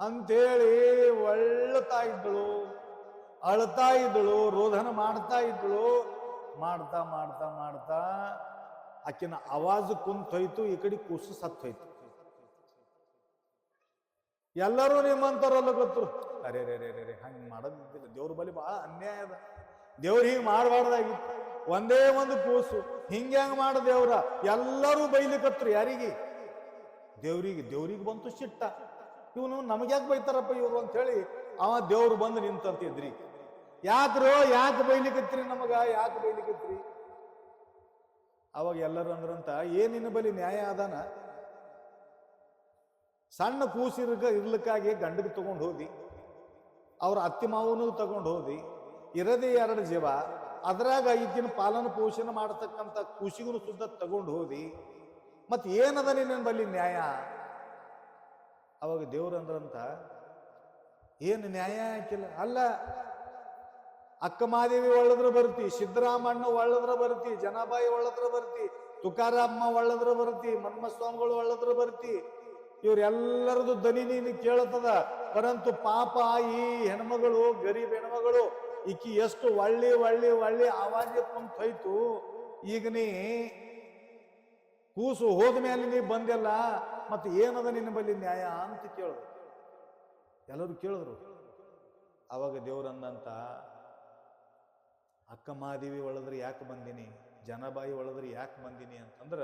ಅಂತೇಳಿ ಒಳ್ಳುತ್ತಾ ಇದ್ದಳು, ಅಳ್ತಾ ಇದ್ದಳು, ರೋಧನ ಮಾಡ್ತಾ ಇದ್ದಳು. ಮಾಡ್ತಾ ಮಾಡ್ತಾ ಮಾಡ್ತಾ ಆಕಿನ ಆವಾಜ್ ಕುಂತೋಯ್ತು, ಈ ಕಡೆ ಕೂಸು ಸತ್ತೋಯ್ತು. ಎಲ್ಲರೂ ನಿಮ್ಮಂತರಲ್ಲ ಗೊತ್ತು, ಅರೆ ರೇ ರೇ ರೇ ಹಂಗೆ ಮಾಡೋದಿದ್ದಿಲ್ಲ, ದೇವ್ರ ಬಳಿ ಬಹಳ ಅನ್ಯಾಯ ಅದ, ದೇವ್ರು ಹಿಂಗೆ ಮಾಡಬಾರ್ದಾಗಿತ್ತು, ಒಂದೇ ಒಂದು ಕೂಸು ಹಿಂಗೆ ಹೆಂಗ್ ಮಾಡ ದೇವ್ರ. ಎಲ್ಲರೂ ಬೈಲಿಕತ್ರು. ಯಾರಿಗೆ? ದೇವ್ರಿಗೆ. ದೇವ್ರಿಗೆ ಬಂತು ಸಿಟ್ಟ, ಇವನು ನಮಗ್ಯಾಕೆ ಬೈತಾರಪ್ಪ ಇವ್ರು ಅಂತ ಹೇಳಿ ಅವ ದೇವ್ರು ಬಂದು ನಿಂತಂತಿದ್ರಿ. ಯಾಕ್ರೋ, ಯಾಕೆ ಬೈಲಿಕತ್ರಿ ನಮಗ, ಯಾಕೆ ಬೈಲಿಕತ್ರಿ? ಅವಾಗ ಎಲ್ಲರೂ ಅಂದ್ರಂತ, ಏನಿನ ಬಲಿ ನ್ಯಾಯ ಅದಾನ? ಸಣ್ಣ ಇರ್ಲಿಕ್ಕಾಗಿ ಗಂಡಗೆ ತಗೊಂಡು ಹೋದಿ, ಅವ್ರ ಅತ್ತಿ ಮಾವನು ತಗೊಂಡು ಹೋದಿ, ಇರದೇ 2 ಜೀವ, ಅದ್ರಾಗ ಈಗಿನ ಪಾಲನ ಪೋಷಣೆ ಮಾಡತಕ್ಕಂಥ ಕೂಸಿಗೂ ಸುದ್ದ ತಗೊಂಡು ಹೋದಿ, ಮತ್ ಏನದ ನಿನ್ನ ಬಲ್ಲಿ ನ್ಯಾಯ? ಅವಾಗ ದೇವ್ರು ಅಂದ್ರಂತ, ಏನು ನ್ಯಾಯ ಹಾಕಿಲ್ಲ. ಅಲ್ಲ, ಅಕ್ಕಮಾದೇವಿ ಒಳ್ಳದ್ರ ಬರ್ತಿ, ಸಿದ್ದರಾಮಣ್ಣ ಒಳ್ಳದ್ರ ಬರ್ತಿ, ಜನಾಬಾಯಿ ಒಳ್ಳದ್ರ ಬರ್ತಿ, ತುಕಾರಾಮ ಒಳ್ಳದ್ರ ಬರ್ತಿ, ಮನ್ಮಸ್ವಾಮಿಗಳು ಒಳ್ಳದ್ರ ಬರ್ತಿ, ಇವ್ರೆಲ್ಲರದು ದನಿ ನೀನು ಕೇಳ್ತದ. ಪರಂತು ಪಾಪ ಈ ಹೆಣ್ಮಗಳು, ಗರೀಬ್ ಹೆಣ್ಮಗಳು, ಈಕಿ ಎಷ್ಟು ಒಳ್ಳಿ ಒಳ್ಳಿ ಒಳ್ಳಿ ಆವಾಜ್ ಕುಂತ ಹೋಯ್ತು. ಈಗ ನೀ ಕೂಸು ಹೋದ್ಮೇಲೆ ನೀ ಬಂದೆಲ್ಲ, ಮತ್ತೆ ಏನದ ನಿನ್ನ ಬಲ್ಲಿ ನ್ಯಾಯ ಅಂತ ಕೇಳಿದ್ರು. ಎಲ್ಲರೂ ಕೇಳಿದ್ರು. ಅವಾಗ ದೇವ್ರಂದಂತ, ಅಕ್ಕ ಮಾದೇವಿ ಒಳದ್ರೆ ಯಾಕೆ ಬಂದಿನಿ, ಜನಬಾಯಿ ಒಳದ್ರೆ ಯಾಕೆ ಬಂದಿನಿ ಅಂತಂದ್ರ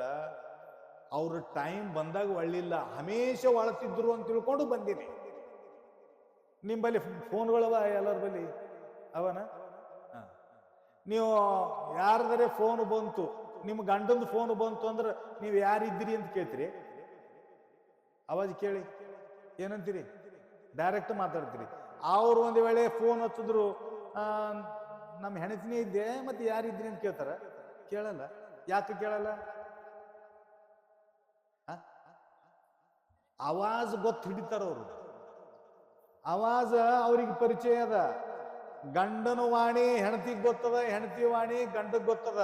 ಅವ್ರ ಟೈಮ್ ಬಂದಾಗ ಒಳ್ಳಿಲ್ಲ, ಹಮೇಶ ಒಳತಿದ್ರು ಅಂತ ತಿಳ್ಕೊಂಡು ಬಂದಿನಿ. ನಿಮ್ ಬಲ್ಲಿ ಫೋನ್ಗಳವ, ಎಲ್ಲರ ಬಲ್ಲಿ ಅವನ. ನೀವು ಯಾರದರೆ ಫೋನ್ ಬಂತು, ನಿಮ್ ಗಂಡಂದು ಫೋನ್ ಬಂತು ಅಂದ್ರೆ ನೀವು ಯಾರಿದ್ದೀರಿ ಅಂತ ಕೇಳ್ತೀರಿ? ಅವಾಜ್ ಕೇಳಿ ಏನಂತೀರಿ? ಡೈರೆಕ್ಟ್ ಮಾತಾಡ್ತೀರಿ. ಅವ್ರು ಒಂದು ವೇಳೆ ಫೋನ್ ಹಚ್ಚಿದ್ರು, ನಮ್ಮ ಹೆಣತಿನೇ ಇದ್ದೆ, ಮತ್ತೆ ಯಾರಿದ್ರಿ ಅಂತ ಕೇಳ್ತಾರ? ಕೇಳಲ್ಲ. ಯಾಕೆ ಕೇಳಲ್ಲ? ಆವಾಜ್ ಗೊತ್ತು ಹಿಡಿತಾರ ಅವರು. ಆವಾಜ ಅವ್ರಿಗೆ ಪರಿಚಯ ಅದ. ಗಂಡನ ವಾಣಿ ಹೆಣತಿಗೆ ಗೊತ್ತದ, ಹೆಣತಿ ವಾಣಿ ಗಂಡಗ್ ಗೊತ್ತದ.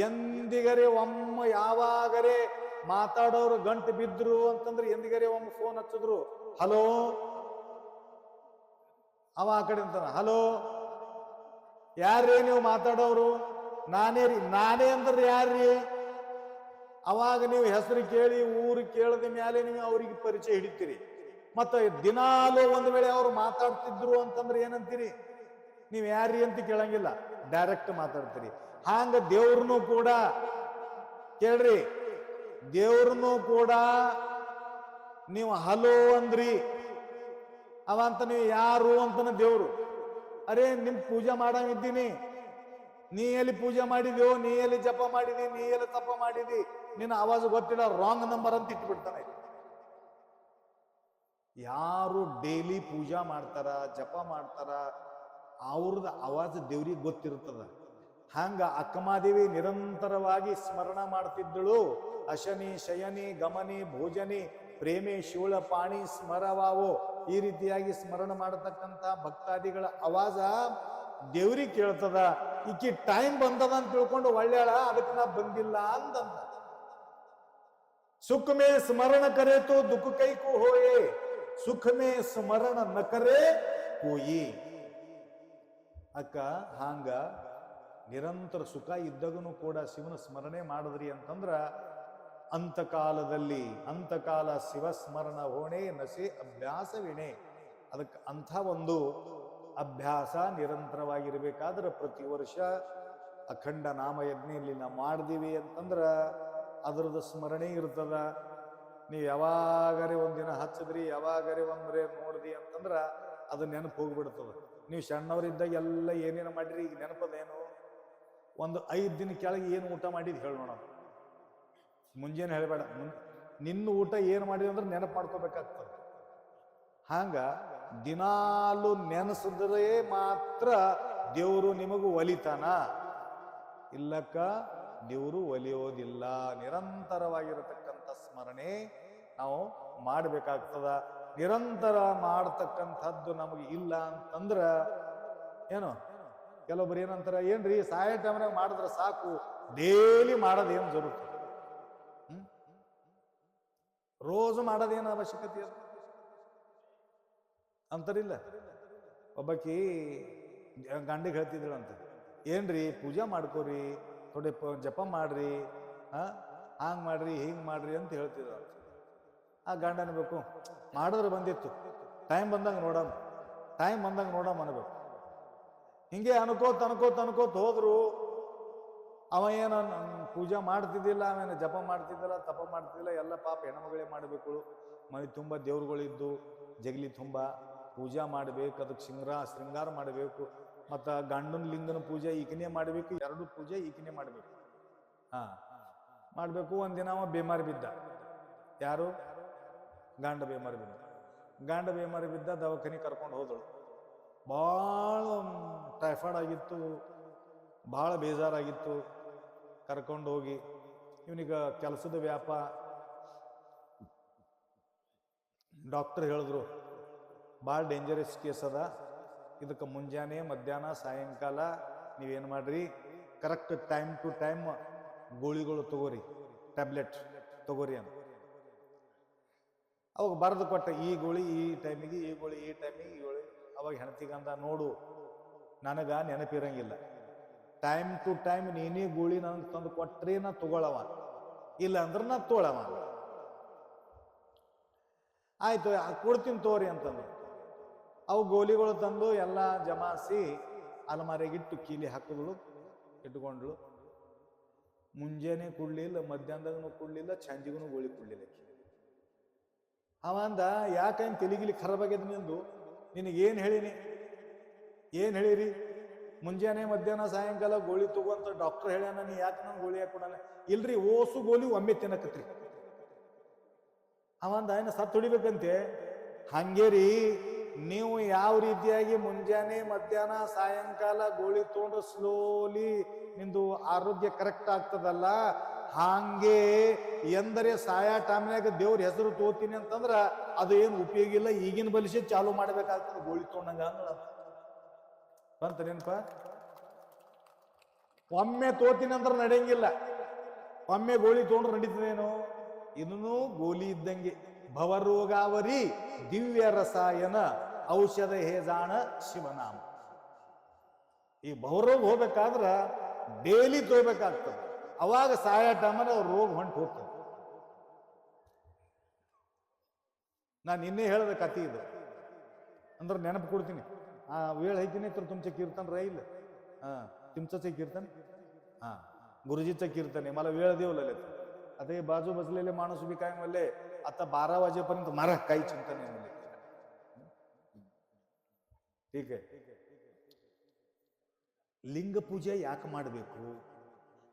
ಎಂದಿಗರೆ ಒಮ್ಮ ಯಾವಾಗರೆ ಮಾತಾಡೋರು ಗಂಟು ಬಿದ್ರು ಅಂತಂದ್ರೆ ಎಂದಿಗರೆ ಒಮ್ಮ ಫೋನ್ ಹಚ್ಚಿದ್ರು, ಹಲೋ, ಅವ ಆ ಕಡೆ ಅಂತಾನ, ಹಲೋ ಯಾರ್ರೀ ನೀವು ಮಾತಾಡೋರು? ನಾನೇ ರೀ. ನಾನೇ ಅಂದ್ರೆ ಯಾರ್ರೀ? ಅವಾಗ ನೀವು ಹೆಸರು ಕೇಳಿ ಊರು ಕೇಳದ ಮೇಲೆ ನೀವು ಅವ್ರಿಗೆ ಪರಿಚಯ ಹಿಡಿತೀರಿ. ಮತ್ತೆ ದಿನಾಲೂ ಒಂದು ವೇಳೆ ಅವ್ರು ಮಾತಾಡ್ತಿದ್ರು ಅಂತಂದ್ರೆ ಏನಂತೀರಿ? ನೀವು ಯಾರ್ರೀ ಅಂತ ಕೇಳಂಗಿಲ್ಲ, ಡೈರೆಕ್ಟ್ ಮಾತಾಡ್ತೀರಿ. ಹಾಂಗ ದೇವ್ರನ್ನು ಕೂಡ ಕೇಳ್ರಿ, ದೇವ್ರನ್ನು ಕೂಡ ನೀವು ಹಲೋ ಅಂದ್ರಿ, ಅವ ಅಂತ ನೀವು ಯಾರು ಅಂತನ ದೇವ್ರು. ಅರೆ ನಿಮ್ ಪೂಜೆ ಮಾಡಾಮಿದ್ದೀನಿ, ನೀ ಎಲ್ಲಿ ಪೂಜೆ ಮಾಡಿದ್ಯೋ, ನೀ ಎಲ್ಲಿ ಜಪ ಮಾಡಿದಿ, ನೀ ಎಲ್ಲಿ ತಪ ಮಾಡಿದಿ, ನಿನ್ನ ಆವಾಜ್ ಗೊತ್ತಿಲ್ಲ, ರಾಂಗ್ ನಂಬರ್ ಅಂತ ಇಟ್ಬಿಡ್ತಾನೆ. ಯಾರು ಡೈಲಿ ಪೂಜಾ ಮಾಡ್ತಾರ, ಜಪ ಮಾಡ್ತಾರ, ಅವ್ರದ್ದು ಆವಾಜ್ ದೇವ್ರಿಗೆ ಗೊತ್ತಿರ್ತದ. ಹಂಗ ಅಕ್ಕಮಾದೇವಿ ನಿರಂತರವಾಗಿ ಸ್ಮರಣ ಮಾಡ್ತಿದ್ದಳು. ಅಶನಿ ಶಯನಿ ಗಮನಿ ಭೋಜನಿ ಪ್ರೇಮೆ ಶಿವಳ ಪಾಣಿ ಸ್ಮರವಾವೋ, ಈ ರೀತಿಯಾಗಿ ಸ್ಮರಣ ಮಾಡತಕ್ಕಂತ ಭಕ್ತಾದಿಗಳ ಆವಾಜ ದೇವ್ರಿಗೆ ಕೇಳ್ತದ. ಈಕಿ ಟೈಮ್ ಬಂದದ ಅಂತ ತಿಳ್ಕೊಂಡು ಒಳ್ಳೆಳ, ಅದಕ್ಕೆ ನಾ ಬಂದಿಲ್ಲ ಅಂದಂತ. ಸುಖ ಮೇ ಸ್ಮರಣ ಕರೆ ತೋ ದುಃಖ ಕೈಕು ಹೋಯೆ, ಸುಖ ಮೇ ಸ್ಮರಣ ನ ಕರೆ ಹೋಯಿ. ಅಕ್ಕ ಹಾಂಗ ನಿರಂತರ ಸುಖ ಇದ್ದಾಗನು ಕೂಡ ಶಿವನ ಸ್ಮರಣೆ ಮಾಡಿದ್ರಿ ಅಂತಂದ್ರ ಅಂತಕಾಲದಲ್ಲಿ ಅಂತಕಾಲ ಶಿವಸ್ಮರಣ ಹೋಣೆ ನಸೆ ಅಭ್ಯಾಸವಿಣೆ. ಅದಕ್ಕೆ ಅಂಥ ಒಂದು ಅಭ್ಯಾಸ ನಿರಂತರವಾಗಿರ್ಬೇಕಾದ್ರೆ ಪ್ರತಿ ವರ್ಷ ಅಖಂಡ ನಾಮಯಜ್ಞೆಯಲ್ಲಿ ನಾವು ಮಾಡಿದೀವಿ ಅಂತಂದ್ರ ಅದರದ್ದು ಸ್ಮರಣೆ ಇರ್ತದ. ನೀವು ಯಾವಾಗರೆ ಒಂದಿನ ಹಚ್ಚದ್ರಿ, ಯಾವಾಗರೆ ಒಂದ್ರೆ ನೋಡಿದ್ರಿ ಅಂತಂದ್ರ ಅದು ನೆನಪು ಹೋಗ್ಬಿಡ್ತದ. ನೀವು ಸಣ್ಣವರಿದ್ದಾಗ ಎಲ್ಲ ಏನೇನು ಮಾಡಿರಿ, ಈಗ ನೆನಪದೇನು? ಒಂದು 5 ದಿನ ಕೆಳಗೆ ಏನು ಊಟ ಮಾಡಿದ್ ಹೇಳೋಣ. ಮುಂಜಾನೆ ಹೇಳಬೇಡ, ನಿನ್ನ ಊಟ ಏನು ಮಾಡಿದ್ವಿ ಅಂದ್ರೆ ನೆನಪು ಮಾಡ್ಕೋಬೇಕಾಗ್ತದೆ. ಹಂಗ ದಿನಾಲು ನೆನೆಸಿದ್ರೆ ಮಾತ್ರ ದೇವರು ನಿಮಗೂ ಒಲಿತಾನ, ಇಲ್ಲಕ್ಕ ದೇವರು ಒಲಿಯೋದಿಲ್ಲ. ನಿರಂತರವಾಗಿರತಕ್ಕಂಥ ಸ್ಮರಣೆ ನಾವು ಮಾಡಬೇಕಾಗ್ತದ. ನಿರಂತರ ಮಾಡತಕ್ಕಂಥದ್ದು ನಮಗೆ ಇಲ್ಲ ಅಂತಂದ್ರ ಏನು, ಕೆಲವೊಬ್ರು ಏನಂತಾರ, ಏನ್ರಿ ಸಾಯ ಟೈಮ್ನಾಗ ಮಾಡಿದ್ರೆ ಸಾಕು, ಡೈಲಿ ಮಾಡೋದೇನು ಜರುತ್ತ, ರೋಜು ಮಾಡೋದೇನು ಅವಶ್ಯಕತೆ ಅದು ಅಂತಾರಿಲ್ಲ. ಒಬ್ಬಾಕಿ ಗಂಡಿಗೆ ಹೇಳ್ತಿದ್ಳಂತ, ಏನ್ರಿ ಪೂಜಾ ಮಾಡ್ಕೋರಿ, ಥೋಡೆ ಜಪ ಮಾಡ್ರಿ, ಹಾಂಗ್ ಮಾಡ್ರಿ ಹಿಂಗ್ ಮಾಡ್ರಿ ಅಂತ ಹೇಳ್ತಿದ್ರು. ಆ ಗಂಡ ಅನ್ಬೇಕು, ಮಾಡಿದ್ರೆ ಬಂದಿತ್ತು, ಟೈಮ್ ಬಂದಂಗ ನೋಡಮ್ ಅನ್ಬೇಕು. ಹಿಂಗೆ ಅನ್ಕೋತ ಹೋದ್ರು. ಅವ ಏನ ಪೂಜಾ ಮಾಡ್ತಿದ್ದಿಲ್ಲ, ಅವೇನು ಜಪ ಮಾಡ್ತಿದ್ದಿಲ್ಲ, ತಪ ಮಾಡ್ತಿದ್ದಿಲ್ಲ, ಎಲ್ಲ ಪಾಪ ಹೆಣ್ಮಗಳೇ ಮಾಡಬೇಕು. ಮನೆ ತುಂಬ ದೇವ್ರುಗಳಿದ್ದು ಜಗಲಿ ತುಂಬ ಪೂಜಾ ಮಾಡ್ಬೇಕು, ಅದಕ್ಕೆ ಶೃಂಗಾರ ಮಾಡಬೇಕು. ಮತ್ತ ಗಂಡನ ಲಿಂಗನ ಪೂಜೆ ಈಕನೇ ಮಾಡಬೇಕು, 2 ಪೂಜೆ ಈಕನೇ ಮಾಡಬೇಕು. ಮಾಡಬೇಕು. ಒಂದಿನ ಅವ ಬೇಮಾರಿ ಬಿದ್ದ. ಯಾರು? ಗಂಡ ಬೇಮಾರಿ ಬಿದ್ದ. ದವಾಖಾನೆ ಕರ್ಕೊಂಡು ಹೋದಳು. ಭಾಳ ಟೈಫಾಯ್ಡ್ ಆಗಿತ್ತು, ಭಾಳ ಬೇಜಾರಾಗಿತ್ತು. ಕರ್ಕೊಂಡು ಹೋಗಿ ಇವನಿಗ ಕೆಲಸದ ವ್ಯಾಪ, ಡಾಕ್ಟರ್ ಹೇಳಿದ್ರು ಭಾಳ ಡೇಂಜರಸ್ ಕೇಸ್ ಅದ, ಇದಕ್ಕೆ ಮುಂಜಾನೆ ಮಧ್ಯಾಹ್ನ ಸಾಯಂಕಾಲ ನೀವೇನು ಮಾಡ್ರಿ, ಕರೆಕ್ಟ್ ಟೈಮ್ ಟು ಟೈಮ್ ಗೋಳಿಗಳು ತಗೋರಿ, ಟ್ಯಾಬ್ಲೆಟ್ ತಗೋರಿ ಅಂತ ಅವಾಗ ಬರೆದು ಕೊಟ್ಟ. ಈ ಗೋಳಿ ಈ ಟೈಮಿಗೆ, ಈ ಗೋಳಿ ಈ ಟೈಮಿಗೆ, ಈ ಗೋಳಿ. ಅವಾಗ ಹೆಣ್ತಿಗಂದ, ನೋಡು ನನಗ ನೆನಪಿರಂಗಿಲ್ಲ, ಟೈಮ್ ಟು ಟೈಮ್ ನೀನೇ ಗೋಳಿ ನನಗೆ ತಂದು ಕೊಟ್ರೆ ನಾ ತಗೊಳವ, ಇಲ್ಲ ಅಂದ್ರೆ ನಾ ತೋಳವ. ಆಯ್ತು ಕೊಡ್ತೀನಿ ತೋರಿ ಅಂತಂದು ಅವು ಗೋಲಿಗಳು ತಂದು ಎಲ್ಲ ಜಮಾಯಿಸಿ ಅಲಮಾರಿಗಿಟ್ಟು ಕೀಲಿ ಹಾಕಿದಳು, ಇಟ್ಕೊಂಡ್ಳು. ಮುಂಜಾನೆ ಕುಡ್ಲಿಲ್ಲ, ಮಧ್ಯಾಹ್ನದಾಗೂ ಕುಡ್ಲಿಲ್ಲ, ಸಂಜೆಗೂ ಗೋಳಿ ಕುಡ್ಲಿಲ್ಲ. ಅವಂದ, ಯಾಕಂತ ತಲೆಗಿಲಿ ಖರಾಬ್ ಆಗ್ಯದ ನಿಂದು, ನಿನಗೇನು ಹೇಳಿರಿ? ಮುಂಜಾನೆ ಮಧ್ಯಾಹ್ನ ಸಾಯಂಕಾಲ ಗೋಳಿ ತಗೋಂತ ಡಾಕ್ಟರ್ ಹೇಳ್ಯಾನ, ನೀ ಯಾಕೆ ನಂಗೆ ಗೋಳಿ ಹಾಕೊಡಲ್ಲ? ಇಲ್ರಿ, ಓಸು ಗೋಲಿ ಒಮ್ಮೆ ತಿನ್ನಕತ್ರಿ. ಅವಂದ ಏನ ಸತ್ತು ಹೊಡಿಬೇಕಂತೆ. ಹಂಗೇರಿ, ನೀವು ಯಾವ ರೀತಿಯಾಗಿ ಮುಂಜಾನೆ ಮಧ್ಯಾಹ್ನ ಸಾಯಂಕಾಲ ಗೋಳಿ ತಗೊಂಡು ಸ್ಲೋಲಿ ನಿಂದು ಆರೋಗ್ಯ ಕರೆಕ್ಟ್ ಆಗ್ತದಲ್ಲ, ಹಾಂಗೆ ಎಂದರೆ ಸಾಯ ಟೈಮ್ನಾಗ ದೇವ್ರ ಹೆಸರು ತೋತೀನಿ ಅಂತಂದ್ರ ಅದು ಏನು ಉಪಯೋಗ ಇಲ್ಲ, ಈಗಿನ ಬಲಿಸಿ ಚಾಲು ಮಾಡ್ಬೇಕಾಗ್ತದೆ ಗೋಳಿ ತಗೊಂಡಂಗ ಅಂದ ಬಂತ ನೆನಪ. ಒಮ್ಮೆ ತೋತೀನಿ ಅಂದ್ರೆ ನಡೆಯಂಗಿಲ್ಲ, ಒಮ್ಮೆ ಗೋಳಿ ತಗೊಂಡ್ರೆ ನಡೀತದೇನು? ಇನ್ನೂ ಗೋಲಿ ಇದ್ದಂಗೆ. ಭವರೋಗಾವರಿ ದಿವ್ಯ ರಸಾಯನ ಔಷಧ ಹೇಜಾಣ ಶಿವನಾಮ. ಈ ಭವರೋಗ ಹೋಗ್ಬೇಕಾದ್ರ ಡೈಲಿ ತಗೋಬೇಕಾಗ್ತದೆ, ಅವಾಗ ಸಾಯ ಟೈಮನ ರೋಗ ಹೊಂಟು ಹೋಗ್ತದೆ. ನಾನು ನಿನ್ನೆ ಹೇಳಿದ ಕಥೆ ಇದು ಅಂದ್ರೆ ನೆನಪು ಕೊಡ್ತೀನಿ. वेळ आहे की नाही तर तुमचे कीर्तन राहील. तुमचंच आहे कीर्तन. गुरुजीचं कीर्तन आहे. मला वेळ देवलेले आता हे बाजू बसलेले माणूस बी काय म्हणले आता 12 वाजेपर्यंत मारा, काही चिंता नाही म्हणले. ठीक आहे. ಲಿಂಗ ಪೂಜೆ ಯಾಕೆ ಮಾಡಬೇಕು,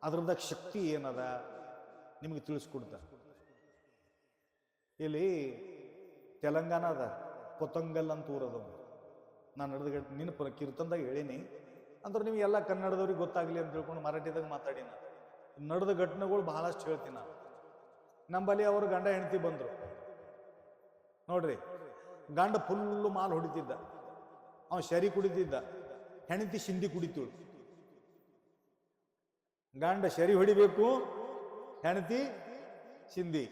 ಅದ್ರದಾಗ ಶಕ್ತಿ ಏನದ ನಿಮಗೆ ತಿಳಿಸ್ಕೊಡ್ತ. ಇಲ್ಲಿ ತೆಲಂಗಾಣದ ಕೊತ್ತಂಗಲ್ ಅಂತ ಊರದ ನಾನು ನಡೆದ ನಿನ್ನ ಕೀರ್ತನದಾಗ ಹೇಳೀನಿ. ಅಂದ್ರೆ ನಿಮಗೆಲ್ಲ ಕನ್ನಡದವ್ರಿಗೆ ಗೊತ್ತಾಗ್ಲಿ ಅಂತ ತಿಳ್ಕೊಂಡು ಮರಾಠಿದಾಗ ಮಾತಾಡಿ. ನಡೆದ ಘಟನೆಗಳು ಬಹಳಷ್ಟು ಹೇಳ್ತೀನಿ ನಾನು. ನಂಬಲ್ಲಿ ಅವರು ಗಂಡ ಹೆಂಡತಿ ಬಂದ್ರು ನೋಡ್ರಿ. ಗಂಡ ಫುಲ್ಲು ಮಾಲ್ ಹೊಡಿತಿದ್ದ, ಅವ ಶರಿ ಕುಡಿತಿದ್ದ, ಹೆಂಡತಿ ಸಿಂಧಿ ಕುಡಿತೀಳು. ಗಂಡ ಶರಿ ಹೊಡಿಬೇಕು, ಹೆಂಡತಿ ಸಿಂಧಿ.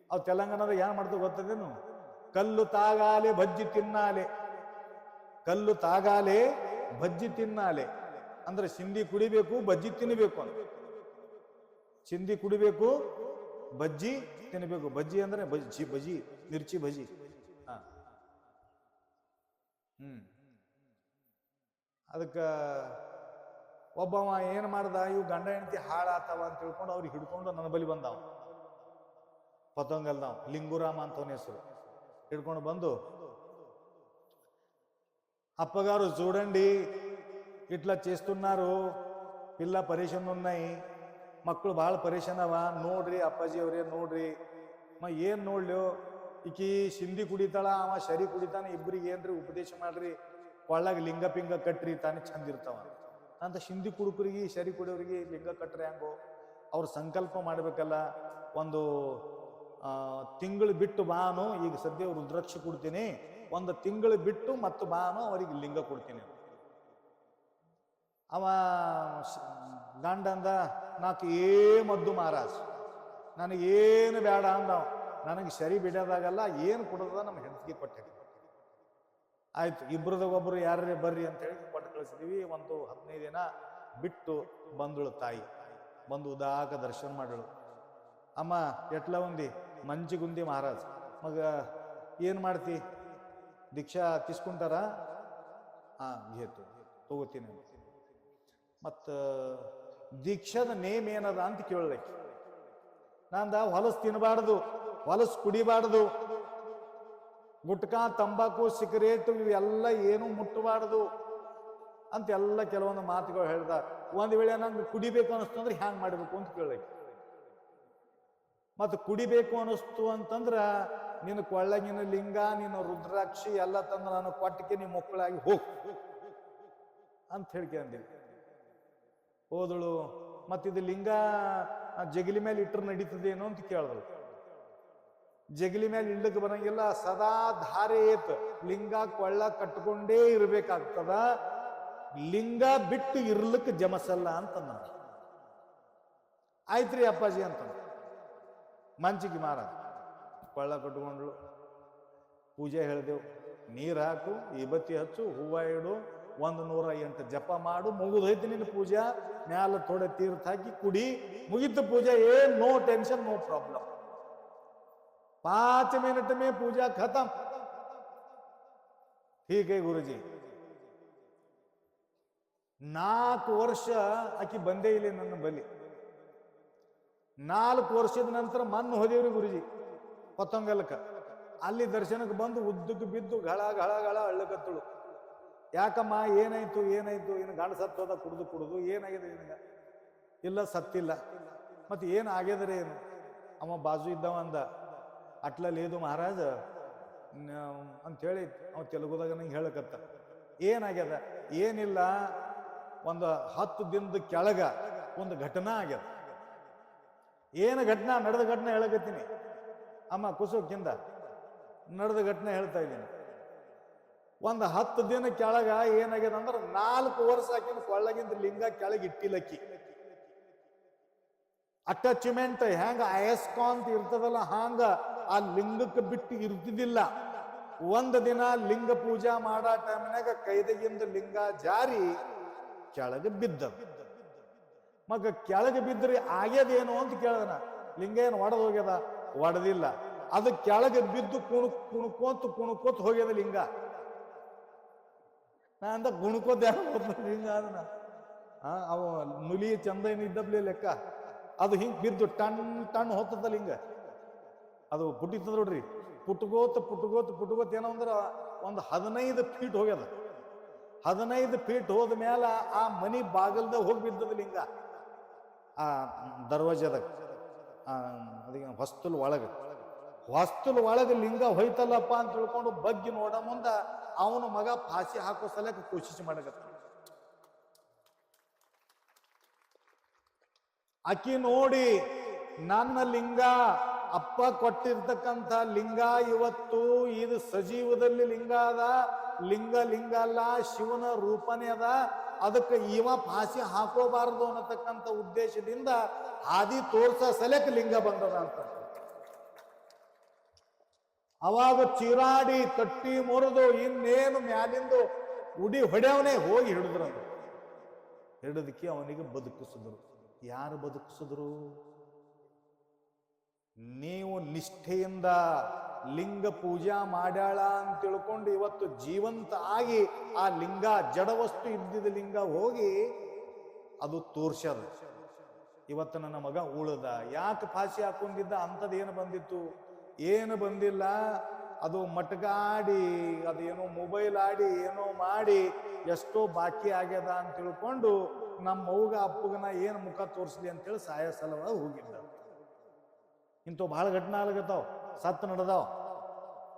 ಅವ್ ತೆಲಂಗಾಣದಾಗ ಏನ್ ಮಾಡ್ತಾ ಗೊತ್ತದೇನು? ಕಲ್ಲು ತಾಗಾಲೆ ಬಜ್ಜಿ ತಿನ್ನಾಲೆ, ಕಲ್ಲು ತಾಗಾಲೆ ಬಜ್ಜಿ ತಿನ್ನಾಲೆ ಅಂದ್ರೆ ಸಿಂಧಿ ಕುಡಿಬೇಕು, ಬಜ್ಜಿ ತಿನ್ನಬೇಕು ಅಂತ. ಸಿಂಧಿ ಕುಡಿಬೇಕು, ಬಜ್ಜಿ ತಿನ್ನಬೇಕು. ಬಜ್ಜಿ ಅಂದ್ರೆ ಬಜ್ಜಿ, ಬಜ್ಜಿ ಮಿರ್ಚಿ ಬಜ್ಜಿ. ಅದಕ್ಕ ಒಬ್ಬವ ಏನ್ ಮಾಡ್ದ, ಇವು ಗಂಡ ಹೆಂಡತಿ ಹಾಳಾತವ ಅಂತ ತಿಳ್ಕೊಂಡು ಅವ್ರಿಗೆ ಹಿಡ್ಕೊಂಡು ನನ್ನ ಬಲಿ ಬಂದವ. ಪತಂಗಲ್ದವ ಲಿಂಗುರಾಮ ಅಂತವನ ಹೆಸರು. ಹಿಡ್ಕೊಂಡು ಬಂದು, అప్పగారు చూడండి ఇట్లా చేస్తున్నారు, పిల్ల పరేషాన్ ఉన్నాయి, ಮಕ್ಕಳು ಭಾಳ ಪರೇಶಾನ್ ಅವ, ನೋಡ್ರಿ ಅಪ್ಪಾಜಿ ಅವ್ರೇ ನೋಡ್ರಿ. ಏನ್ ನೋಡ್ಲ್ಯೋ, ಈಕಿ ಸಿಂಧಿ ಕುಡಿತಾಳ, ಅವ ಶರಿ ಕುಡಿತಾನ, ಇಬ್ಬರಿಗೆ ಏನ್ರಿ ಉಪದೇಶ ಮಾಡ್ರಿ, ಕೊಳ್ಳಾಗ ಲಿಂಗ ಪಿಂಗ ಕಟ್ರಿ, ತಾನೇ ಚಂದ ಇರ್ತಾವ ಅಂತ. ಸಿಂಧಿ ಕುಡುಕರಿಗೆ ಶರಿ ಕುಡಿಯೋರಿಗೆ ಲಿಂಗ ಕಟ್ರಿ ಹಂಗೋ? ಅವ್ರ ಸಂಕಲ್ಪ ಮಾಡ್ಬೇಕಲ್ಲ. ಒಂದು ತಿಂಗಳು ಬಿಟ್ಟು ಬಾನು, ಈಗ ಸದ್ಯ ರುದ್ರಾಕ್ಷ ಕೊಡ್ತೀನಿ, ಒಂದು ತಿಂಗಳು ಬಿಟ್ಟು ಮತ್ತು ಬಾನು ಅವರಿಗೆ ಲಿಂಗ ಕೊಡ್ತೀನಿ. ಅವ ಗಂಡ ಅಂದ, ನಾಕು ಮದ್ದು ಮಹಾರಾಜ್, ನನಗೇನು ಬೇಡ ಅಂದವ. ನನಗೆ ಸರಿ ಬಿಡೋದಾಗಲ್ಲ, ಏನು ಕೊಡೋದ ನಮ್ಮ ಹೆಂಡತಿಗೆ ಕೊಟ್ಟೆ. ಆಯ್ತು, ಇಬ್ಬರದಾಗ ಒಬ್ಬರು ಯಾರೇ ಬರ್ರಿ ಅಂತ ಹೇಳಿ ಕೊಟ್ಟು ಕಳಿಸಿದೀವಿ. ಒಂದು 15 ದಿನ ಬಿಟ್ಟು ಬಂದಳು ತಾಯಿ. ಬಂದು ಉದಾಕ ದರ್ಶನ ಮಾಡಳು. ಅಮ್ಮ ಎಟ್ಲ ಒಂದಿ ಮಂಚಿಗುಂದಿ ಮಹಾರಾಜ್, ಮಗ ಏನು ಮಾಡ್ತಿ, ದೀಕ್ಷಾ ತಿಸ್ಕೊಂತಾರ? ಏತು ತಗೋತೀನಿ. ಮತ್ತು ದೀಕ್ಷಾದ ನೇಮ್ ಏನದ ಅಂತ ಕೇಳಲಿಕ್ಕೆ. ನಂದ ಹೊಲಸು ತಿನ್ನಬಾರ್ದು, ಹೊಲಸು ಕುಡಿಬಾರ್ದು, ಗುಟ್ಕಾ ತಂಬಾಕು ಸಿಗರೇಟು ಇವೆಲ್ಲ ಏನು ಮುಟ್ಟಬಾರ್ದು ಅಂತ ಎಲ್ಲ ಕೆಲವೊಂದು ಮಾತುಗಳು ಹೇಳ್ದ. ಒಂದ್ ವೇಳೆ ನಂಗೆ ಕುಡಿಬೇಕು ಅನಿಸ್ತು ಅಂದ್ರೆ ಹ್ಯಾಂಗ್ ಮಾಡ್ಬೇಕು ಅಂತ ಕೇಳಲಿಕ್ಕೆ. ಮತ್ತು ಕುಡಿಬೇಕು ಅನಿಸ್ತು ಅಂತಂದ್ರ ನಿನ್ನ ಕೊಳ್ಳಗಿನ ಲಿಂಗ, ನಿನ್ನ ರುದ್ರಾಕ್ಷಿ ಎಲ್ಲ ತಂದು ನಾನು ಕೊಟ್ಟಿಗೆ ನಿಮ್ಮ ಮಕ್ಕಳಾಗಿ ಹೋಗ್ ಅಂತ ಹೇಳ್ಕೊಂಡಿ. ಹೋದಳು. ಮತ್ತಿದು ಲಿಂಗ ಜಗಲಿ ಮೇಲೆ ಇಟ್ಟರು ನಡೀತದೇನೋ ಅಂತ ಕೇಳಿದ್ರು. ಜಗಲಿ ಮೇಲೆ ಇಳ್ಳಕ್ಕೆ ಬರಂಗಿಲ್ಲ, ಸದಾ ಧಾರೆ ಏತ್ ಲಿಂಗ ಕೊಳ್ಳ ಕಟ್ಕೊಂಡೇ ಇರ್ಬೇಕಾಗ್ತದ, ಲಿಂಗ ಬಿಟ್ಟು ಇರ್ಲಿಕ್ಕೆ ಜಮಸಲ್ಲ ಅಂತ ನಾನು. ಆಯ್ತ್ರಿ ಅಪ್ಪಾಜಿ ಅಂತ ಮಂಚಿಗೆ ಮಾರ ಕೊಳ್ಳ ಕಟ್ಕೊಂಡ್ಳು. ಪೂಜೆ ಹೇಳ್ದೆವು, ನೀರು ಹಾಕು, ಬತ್ತಿ ಹಚ್ಚು, ಹೂವ ಇಡು, 108 ಜಪ ಮಾಡು, ಮುಗಿದೋಯ್ತು ನಿನ್ನ ಪೂಜಾ. ಮ್ಯಾಲ ಥೋಡೆ ತೀರ್ಥ ಹಾಕಿ ಕುಡಿ, ಮುಗಿತು ಪೂಜಾ. ಏನ್ no tension, no problem. 5 minute में पूजा खत्म. ठीक है गुरुजी. 4 ವರ್ಷ ಆಕಿ ಬಂದೇ ಇಲ್ಲ ನನ್ನ ಬಲಿ. 4 ವರ್ಷದ ನಂತರ ಮಣ್ಣು ಹೋದೇವ್ರಿ ಗುರುಜಿ ಕೊತ್ತಂಗಲ್ಕ. ಅಲ್ಲಿ ದರ್ಶನಕ್ಕೆ ಬಂದು ಉದ್ದಕ್ಕೆ ಬಿದ್ದು ಗಳ ಗಳ ಗಳ ಅಳ್ಳಕತ್ತಳು. ಯಾಕಮ್ಮ ಏನಾಯ್ತು ಏನಾಯ್ತು, ಏನು ಗಾಢ ಸತ್ತೋದ ಕುಡಿದು ಕುಡಿದು, ಏನಾಗಿದೆ ನಿನಗ? ಇಲ್ಲ ಸತ್ತಿಲ್ಲ. ಮತ್ತೆ ಏನು ಆಗ್ಯದ್ರೆ ಏನು? ಅವ ಬಾಜು ಇದ್ದವ ಅಂದ, ಅಟ್ಲಲ್ಲಿ ಇದು ಮಹಾರಾಜ ಅಂಥೇಳಿ ಅವ ತೆಲುಗುದಾಗ ನಂಗೆ ಹೇಳಕತ್ತ. ಏನಾಗ್ಯದ? ಏನಿಲ್ಲ, ಒಂದು 10 ದಿನದ ಕೆಳಗ ಒಂದು ಘಟನಾ ಆಗ್ಯದ. ಏನು ಘಟನಾ? ನಡೆದ ಘಟನೆ ಹೇಳಕತ್ತೀನಿ ಅಮ್ಮ, ಕುಸುಕಿಂದ ನಡೆದ ಘಟನೆ ಹೇಳ್ತಾ ಇದ್ದೀನಿ. ಒಂದು 10 ದಿನ ಕೆಳಗ ಏನಾಗ್ಯದ ಅಂದ್ರೆ 4 ವರ್ಷ ಆಕಿನ ಕೊಳ್ಳಗಿಂದ ಲಿಂಗ ಕೆಳಗೆ ಇಟ್ಟಿಲಕ್ಕಿ. ಅಟ್ಯಾಚ್ಮೆಂಟ್ ಹೆಂಗ ಅಯಸ್ಕಾಂತ ಇರ್ತದಲ್ಲ, ಹಂಗ ಆ ಲಿಂಗಕ್ಕೆ ಬಿಟ್ಟು ಇರ್ತಿದ್ದಿಲ್ಲ. ಒಂದು ದಿನ ಲಿಂಗ ಪೂಜಾ ಮಾಡೋ ಟೈಮ್ನಾಗ ಕೈದಗಿಂದ ಲಿಂಗ ಜಾರಿ ಕೆಳಗೆ ಬಿದ್ದ. ಮಗ ಕೆಳಗೆ ಬಿದ್ರಿ ಆಗ್ಯದೇನು ಅಂತ ಕೇಳ್ದನ. ಲಿಂಗ ಏನು ಒಡೆದು ಹೋಗ್ಯದ? ಒಡೆದಿಲ್ಲ. ಅದು ಕೆಳಗೆ ಬಿದ್ದು ಕುಣಕೋತ್ ಹೋಗ್ಯದ ಲಿಂಗ. ನಾ ಅಂದ ಗುಣಕೋತ ಲಿಂಗ ಅದನ್ನ ಅವ ನುಲಿ ಚಂದ ಏನಿದ್ದಬ್ಲಿ ಲೆಕ್ಕ. ಅದು ಹಿಂಗ್ ಬಿದ್ದು ಟಣ್ ಟಣ್ ಹೊತ್ತದ ಲಿಂಗ. ಅದು ಪುಟ್ಟಿತ್ತದ ನೋಡ್ರಿ, ಪುಟ್ಗೋತ್ ಏನೋ ಅಂದ್ರ ಒಂದು 15 ಫೀಟ್ ಹೋಗ್ಯದ. 15 ಫೀಟ್ ಹೋದ ಮ್ಯಾಲ ಆ ಮನಿ ಬಾಗಲ್ದಾಗ ಹೋಗಿ ಬಿದ್ದದ ಲಿಂಗ. ಆ ದರ್ವಾಜದಾಗ ಅದಕ್ಕೆ ಹೊಸ್ತಲ್ ಒಳಗೆ ಲಿಂಗ ಹೋಯ್ತಲ್ಲಪ್ಪ ಅಂತ ತಿಳ್ಕೊಂಡು ಬಗ್ಗಿ ನೋಡ ಮುಂದ ಅವನ ಮಗ ಫಾಸಿ ಹಾಕೋ ಸಲಕ್ಕೆ ಕೋಶಿಶ್ ಮಾಡಕತ್ತ. ಅಕ್ಕಿ ನೋಡಿ ನನ್ನ ಲಿಂಗ, ಅಪ್ಪ ಕೊಟ್ಟಿರ್ತಕ್ಕಂಥ ಲಿಂಗ ಇವತ್ತು ಇದು ಸಜೀವದಲ್ಲಿ ಲಿಂಗ ಅದ. ಲಿಂಗ ಅಲ್ಲ, ಶಿವನ ರೂಪನೇ ಅದ. ಅದಕ್ಕೆ ಇವ ಫಾಸಿ ಹಾಕೋಬಾರದು ಅನ್ನತಕ್ಕಂಥ ಉದ್ದೇಶದಿಂದ ಆದಿ ತೋರ್ಸ ಸಲಕ್ಕೆ ಲಿಂಗ ಬಂದದ ಅಂತ. ಅವಾಗ ಚಿರಾಡಿ ತಟ್ಟಿ ಮುರಿದು ಇನ್ನೇನು ಮ್ಯಾಲಿಂದು ಉಡಿ ಹೊಡೆಯವನೇ ಹೋಗಿ ಹಿಡಿದಕ್ಕೆ ಅವನಿಗೆ ಬದುಕಿಸಿದ್ರು. ಯಾರು ಬದುಕಿಸಿದ್ರು? ನೀವು ನಿಷ್ಠೆಯಿಂದ ಲಿಂಗ ಪೂಜಾ ಮಾಡ್ಯಾಳ ಅಂತ ತಿಳ್ಕೊಂಡು ಇವತ್ತು ಜೀವಂತ ಆಗಿ ಆ ಲಿಂಗ, ಜಡವಸ್ತು ಇದ್ದಿದ್ದ ಲಿಂಗ ಹೋಗಿ ಅದು ತೋರ್ಸ್ಯದ. ಇವತ್ತು ನನ್ನ ಮಗ ಉಳ್ದ. ಯಾಕೆ ಫಾಸಿ ಹಾಕೊಂಡಿದ್ದ? ಅಂಥದ್ದೇನು ಬಂದಿತ್ತು? ಏನು ಬಂದಿಲ್ಲ. ಅದು ಮಟ್ಗಾಡಿ, ಅದೇನೋ ಮೊಬೈಲ್ ಆಡಿ ಏನೋ ಮಾಡಿ ಎಷ್ಟೋ ಬಾಕಿ ಆಗ್ಯದ ಅಂತ ತಿಳ್ಕೊಂಡು ನಮ್ಮ ಅವ್ಗ ಅಪ್ಪಗನ ಏನು ಮುಖ ತೋರಿಸ್ಲಿ ಅಂತೇಳಿ ಸಾಯ ಸಲುವಾಗಿ ಹೋಗಿದ್ದ. ಇಂಥವು ಬಹಳ ಘಟನಾ ಆಗತ್ತಾವ, ಸತ್ತು ನಡೆದಾವ.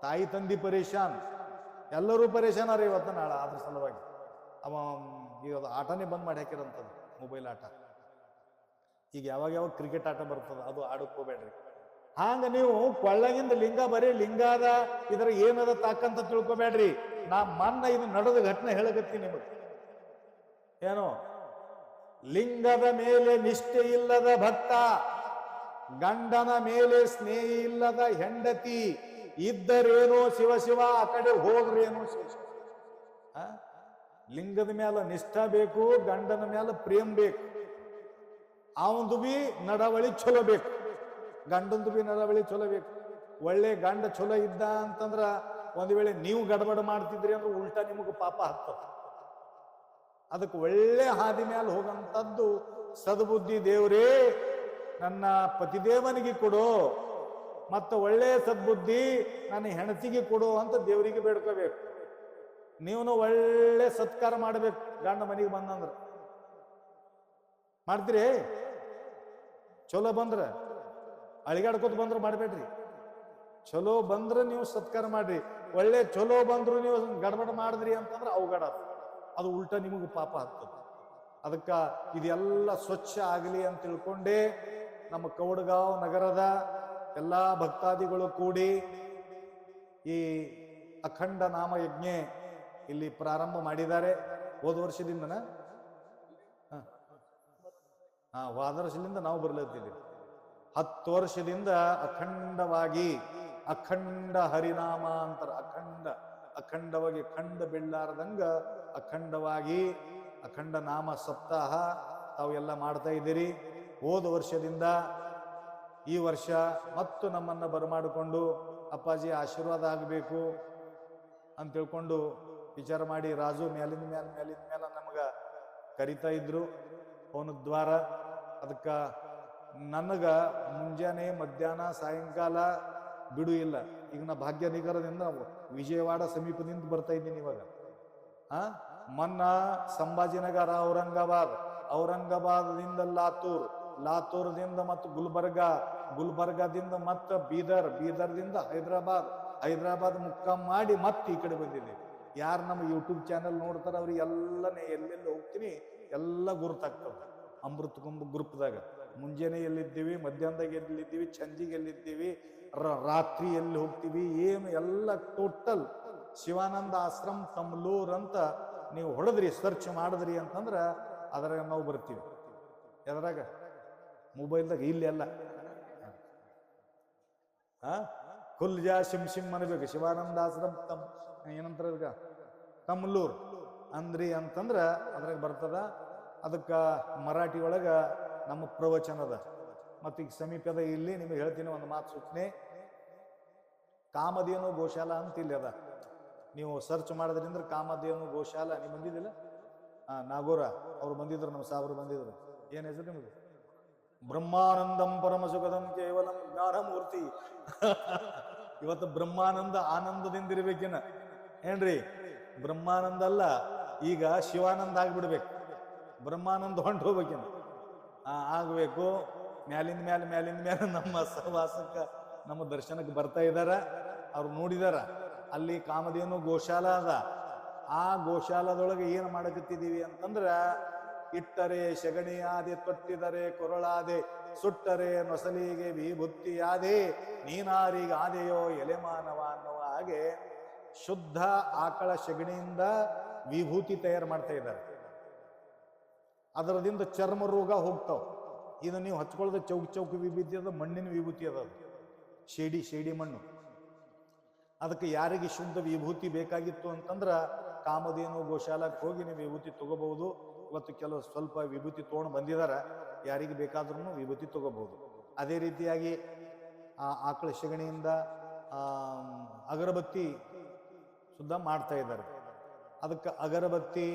ತಾಯಿ ತಂದಿ ಪರೇಶಾನ್, ಎಲ್ಲರೂ ಪರೇಶಾನ ರೀ ಇವತ್ತು ನಾಳೆ. ಅದ್ರ ಸಲುವಾಗಿ ಅವ ಈಗ ಆಟನೇ ಬಂದ್ ಮಾಡಿ ಹಾಕಿರಂಥದ್ದು, ಮೊಬೈಲ್ ಆಟ. ಈಗ ಯಾವಾಗ ಕ್ರಿಕೆಟ್ ಆಟ ಬರ್ತದ ಅದು ಆಡಕ್ ಹೋಗ್ಬೇಡ್ರಿ. ಹಾಂಗ ನೀವು ಕೊಳ್ಳಗಿಂದ ಲಿಂಗ ಬರೀ ಲಿಂಗ ಅದ, ಇದ್ರ ಏನದ ತಾಕಂತ ತಿಳ್ಕೊಬೇಡ್ರಿ. ನಾ ಮನ್ನ ಇದು ನಡೆದ ಘಟನೆ ಹೇಳಕತ್ತೀನಿ ನಿಮಗೆ. ಏನು? ಲಿಂಗದ ಮೇಲೆ ನಿಷ್ಠೆ ಇಲ್ಲದ ಭಕ್ತ, ಗಂಡನ ಮೇಲೆ ಸ್ನೇಹ ಇಲ್ಲದ ಹೆಂಡತಿ, ಇದ್ದರೇನೋ ಶಿವ ಶಿವ, ಆ ಕಡೆ ಹೋಗ್ರೇನೋ ಶಿವ ಶಿವ. ಲಿಂಗದ ಮೇಲೆ ನಿಷ್ಠ ಬೇಕು, ಗಂಡನ ಮೇಲೆ ಪ್ರೇಮ ಬೇಕು. ಅವಂದು ಬಿ ನಡವಳಿ ಚಲೋ ಬೇಕು, ಗಂಡಂದು ಬಿ ನಡವಳಿ ಚಲೋ ಬೇಕು. ಒಳ್ಳೆ ಗಂಡ ಚಲೋ ಇದ್ದ ಅಂತಂದ್ರ ಒಂದ್ ವೇಳೆ ನೀವು ಗಡಬಡ ಮಾಡ್ತಿದ್ರಿ ಅಂದ್ರೆ ಉಲ್ಟಾ ನಿಮಗೆ ಪಾಪ ಹತ್ತದ. ಅದಕ್ಕೆ ಒಳ್ಳೆ ಹಾದಿ ಮೇಲೆ ಹೋಗಂತದ್ದು ಸದ್ಬುದ್ಧಿ ದೇವ್ರೇ ನನ್ನ ಪತಿದೇವನಿಗೆ ಕೊಡು, ಮತ್ತು ಒಳ್ಳೆ ಸದ್ಬುದ್ಧಿ ನನ್ನ ಹೆಣತಿಗೆ ಕೊಡು ಅಂತ ದೇವರಿಗೆ ಬೇಡ್ಕೋಬೇಕು. ನೀವು ಒಳ್ಳೆ ಸತ್ಕಾರ ಮಾಡ್ಬೇಕು. ಗಂಡ ಮನೆಗೆ ಬಂದಂದ್ರ ಮಾಡ್ತೀರಿ? ಚಲೋ ಬಂದ್ರ ಅಳಿಗಾಡ್ಕೋತ ಬಂದ್ರು ಮಾಡಬೇಡ್ರಿ. ಚಲೋ ಬಂದ್ರೆ ನೀವು ಸತ್ಕಾರ ಮಾಡ್ರಿ. ಒಳ್ಳೆ ಚಲೋ ಬಂದ್ರು ನೀವು ಗಡಬಡ ಮಾಡಿದ್ರಿ ಅಂತಂದ್ರೆ ಅವಗಡ, ಅದು ಉಲ್ಟಾ ನಿಮಗೆ ಪಾಪ ಹತ್ತದ. ಅದಕ್ಕ ಇದೆಲ್ಲ ಸ್ವಚ್ಛ ಆಗಲಿ ಅಂತ ತಿಳ್ಕೊಂಡೇ ನಮ್ಮ ಕೌಡಗಾಂವ್ ನಗರದ ಎಲ್ಲಾ ಭಕ್ತಾದಿಗಳು ಕೂಡಿ ಈ ಅಖಂಡ ನಾಮ ಯಜ್ಞೆ ಇಲ್ಲಿ ಪ್ರಾರಂಭ ಮಾಡಿದ್ದಾರೆ. ಹೋದ ವರ್ಷದಿಂದನ ಹೋದ ವರ್ಷದಿಂದ ನಾವು ಬರ್ಲತ್ತಿದ್ದೀವಿ. 10 ವರ್ಷದಿಂದ ಅಖಂಡವಾಗಿ, ಅಖಂಡ ಹರಿನಾಮ ಅಂತಾರ. ಅಖಂಡವಾಗಿ ಖಂಡ ಬೀಳಲಾರ್ದಂಗ ಅಖಂಡವಾಗಿ ಅಖಂಡ ನಾಮ ಸಪ್ತಾಹ ತಾವೆಲ್ಲ ಮಾಡ್ತಾ ಇದ್ದೀರಿ. ಹೋದ ವರ್ಷದಿಂದ ಈ ವರ್ಷ ಮತ್ತು ನಮ್ಮನ್ನ ಬರಮಾಡಿಕೊಂಡು ಅಪ್ಪಾಜಿ ಆಶೀರ್ವಾದ ಆಗಬೇಕು ಅಂತ ತಿಳ್ಕೊಂಡು ವಿಚಾರ ಮಾಡಿ ರಾಜು ಮೇಲಿನ ಮೇಲೆ ನಮಗ ಕರಿತಾ ಇದ್ರು ಅವನ ದ್ವಾರ. ಅದಕ್ಕ ನನಗ ಮುಂಜಾನೆ ಮಧ್ಯಾಹ್ನ ಸಾಯಂಕಾಲ ಬಿಡು ಇಲ್ಲ. ಈಗ ನಾ ಭಾಗ್ಯನಗರದಿಂದ ವಿಜಯವಾಡ ಸಮೀಪದಿಂದ ಬರ್ತಾ ಇದ್ದೀನಿ ಇವಾಗ. ಮನ್ನ ಸಂಭಾಜಿನಗರ, ಔರಂಗಾಬಾದ್ದಿಂದ ಲಾತೂರ್ದಿಂದ ಮತ್ತು ಗುಲ್ಬರ್ಗಾದಿಂದ ಮತ್ತು ಬೀದರ್ದಿಂದ ಹೈದರಾಬಾದ್ ಮುಕ್ಕಾಂ ಮಾಡಿ ಮತ್ತೆ ಈ ಕಡೆ ಬಂದಿದ್ದೀವಿ. ಯಾರು ನಮ್ಮ ಯೂಟ್ಯೂಬ್ ಚಾನೆಲ್ ನೋಡ್ತಾರ ಅವ್ರಿಗೆ ಎಲ್ಲನೇ ಎಲ್ಲೆಲ್ಲಿ ಹೋಗ್ತೀನಿ ಎಲ್ಲ ಗುರುತಾಗ್ತವೆ. ಅಮೃತ ಕುಂಭ ಗ್ರೂಪ್ದಾಗ ಮುಂಜಾನೆ ಎಲ್ಲಿದ್ದೀವಿ, ಮಧ್ಯಾಹ್ನದಾಗ ಎಲ್ಲಿದ್ದೀವಿ, ಸಂಜೆಗೆ ಎಲ್ಲಿದ್ದೀವಿ, ರಾತ್ರಿ ಎಲ್ಲಿ ಹೋಗ್ತೀವಿ, ಏನು ಎಲ್ಲ ಟೋಟಲ್ ಶಿವಾನಂದ ಆಶ್ರಮ್ ತಮ್ಲೂರ್ ಅಂತ ನೀವು ಹೊಡೆದ್ರಿ, ಸರ್ಚ್ ಮಾಡಿದ್ರಿ ಅಂತಂದ್ರ ಅದ್ರಾಗ ನಾವು ಬರ್ತೀವಿ. ಎದ್ರಾಗ ಮೊಬೈಲ್ದಾಗ ಇಲ್ಲೆಲ್ಲ ಕುಲ್ಜಾ ಶಿಮ್ ಅನ್ಬೇಕು. ಶಿವಾನಂದ ಆಶ್ರಮ್ ಏನಂತಾರ ತಮ್ಲೂರ್ ಅಂದ್ರಿ ಅಂತಂದ್ರ ಅದ್ರಾಗ ಬರ್ತದ. ಅದಕ್ಕ ಮರಾಠಿ ಒಳಗ ನಮ್ಮ ಪ್ರವಚನದ. ಮತ್ತೆ ಈಗ ಸಮೀಪದ ಇಲ್ಲಿ ನಿಮಗೆ ಹೇಳ್ತೀನಿ ಒಂದು ಮಾತು ಸೂಚನೆ. ಕಾಮಧೇನು ಗೋಶಾಲಾ ಅಂತ ಇಲ್ಲಿ ಅದ. ನೀವು ಸರ್ಚ್ ಮಾಡಿದ್ರಿಂದ ಕಾಮಧೇನು ಗೋಶಾಲಾ ನೀವು ಬಂದಿದ್ದಿಲ್ಲ? ನಾಗೋರ ಅವ್ರು ಬಂದಿದ್ರು, ನಮ್ಮ ಸಾಬ್ರು ಬಂದಿದ್ರು. ಏನ್ ಹೆಸರು ನಿಮಗೆ? ಬ್ರಹ್ಮಾನಂದಂ ಪರಮ ಸುಖದಂ ಕೇವಲಂ ಜ್ಞಾನಮೂರ್ತಿ. ಇವತ್ತು ಬ್ರಹ್ಮಾನಂದ ಆನಂದದಿಂದ ಇರ್ಬೇಕೇನ ಏನ್ರಿ? ಬ್ರಹ್ಮಾನಂದ ಅಲ್ಲ, ಈಗ ಶಿವಾನಂದ ಆಗ್ಬಿಡ್ಬೇಕು, ಬ್ರಹ್ಮಾನಂದ ಹೊಂಟು ಹೋಗ್ಬೇಕೇನು ಆಗ್ಬೇಕು. ಮ್ಯಾಲಿಂದ ಮೇಲೆ ನಮ್ಮ ಸಹವಾಸಕ್ಕೆ ನಮ್ಮ ದರ್ಶನಕ್ಕೆ ಬರ್ತಾ ಇದ್ದಾರ. ಅವ್ರು ನೋಡಿದಾರ ಅಲ್ಲಿ ಕಾಮಧೇನು ಗೋಶಾಲ ಅದ. ಆ ಗೋಶಾಲದೊಳಗೆ ಏನು ಮಾಡಕತ್ತಿದ್ದೀವಿ ಅಂತಂದ್ರ, ಇಟ್ಟರೆ ಸಗಣಿ ಆದೆ, ತೊಟ್ಟಿದರೆ ಕೊರಳಾದೆ, ಸುಟ್ಟರೆ ನೊಸಲಿಗೆ ವಿಭೂತಿಯಾದೆ, ನೀನಾರಿಗಾದೆಯೋ ಎಲೆಮಾನವ ಅನ್ನುವ ಹಾಗೆ ಶುದ್ಧ ಆಕಳ ಸಗಣಿಯಿಂದ ವಿಭೂತಿ ತಯಾರು ಮಾಡ್ತಾ ಇದ್ದಾರೆ. ಅದರದಿಂದ ಚರ್ಮ ರೋಗ ಹೋಗ್ತಾವ. ಇದು ನೀವು ಹಚ್ಕೊಳ್ಳೋದು ಚೌಕ ವಿಭೂತಿ ಅದ, ಮಣ್ಣಿನ ವಿಭೂತಿ ಅದ, ಶೇಡಿ ಮಣ್ಣು. ಅದಕ್ಕೆ ಯಾರಿಗೆ ಶುದ್ಧ ವಿಭೂತಿ ಬೇಕಾಗಿತ್ತು ಅಂತಂದ್ರ ಕಾಮಧೇನು ಗೋಶಾಲಕ್ಕೆ ಹೋಗಿ ನೀವು ವಿಭೂತಿ ತಗೋಬಹುದು. ಇವತ್ತು ಕೆಲವು ಸ್ವಲ್ಪ ವಿಭೂತಿ ತೊಗೊಂಡು ಬಂದಿದಾರ, ಯಾರಿಗೆ ಬೇಕಾದ್ರೂ ವಿಭೂತಿ ತಗೋಬಹುದು. ಅದೇ ರೀತಿಯಾಗಿ ಆಕಳ ಸಗಣಿಯಿಂದ ಅಗರಬತ್ತಿ ಶುದ್ಧ ಮಾಡ್ತಾ ಇದ್ದಾರೆ. ಅದಕ್ಕೆ ಅಗರಬತ್ತಿ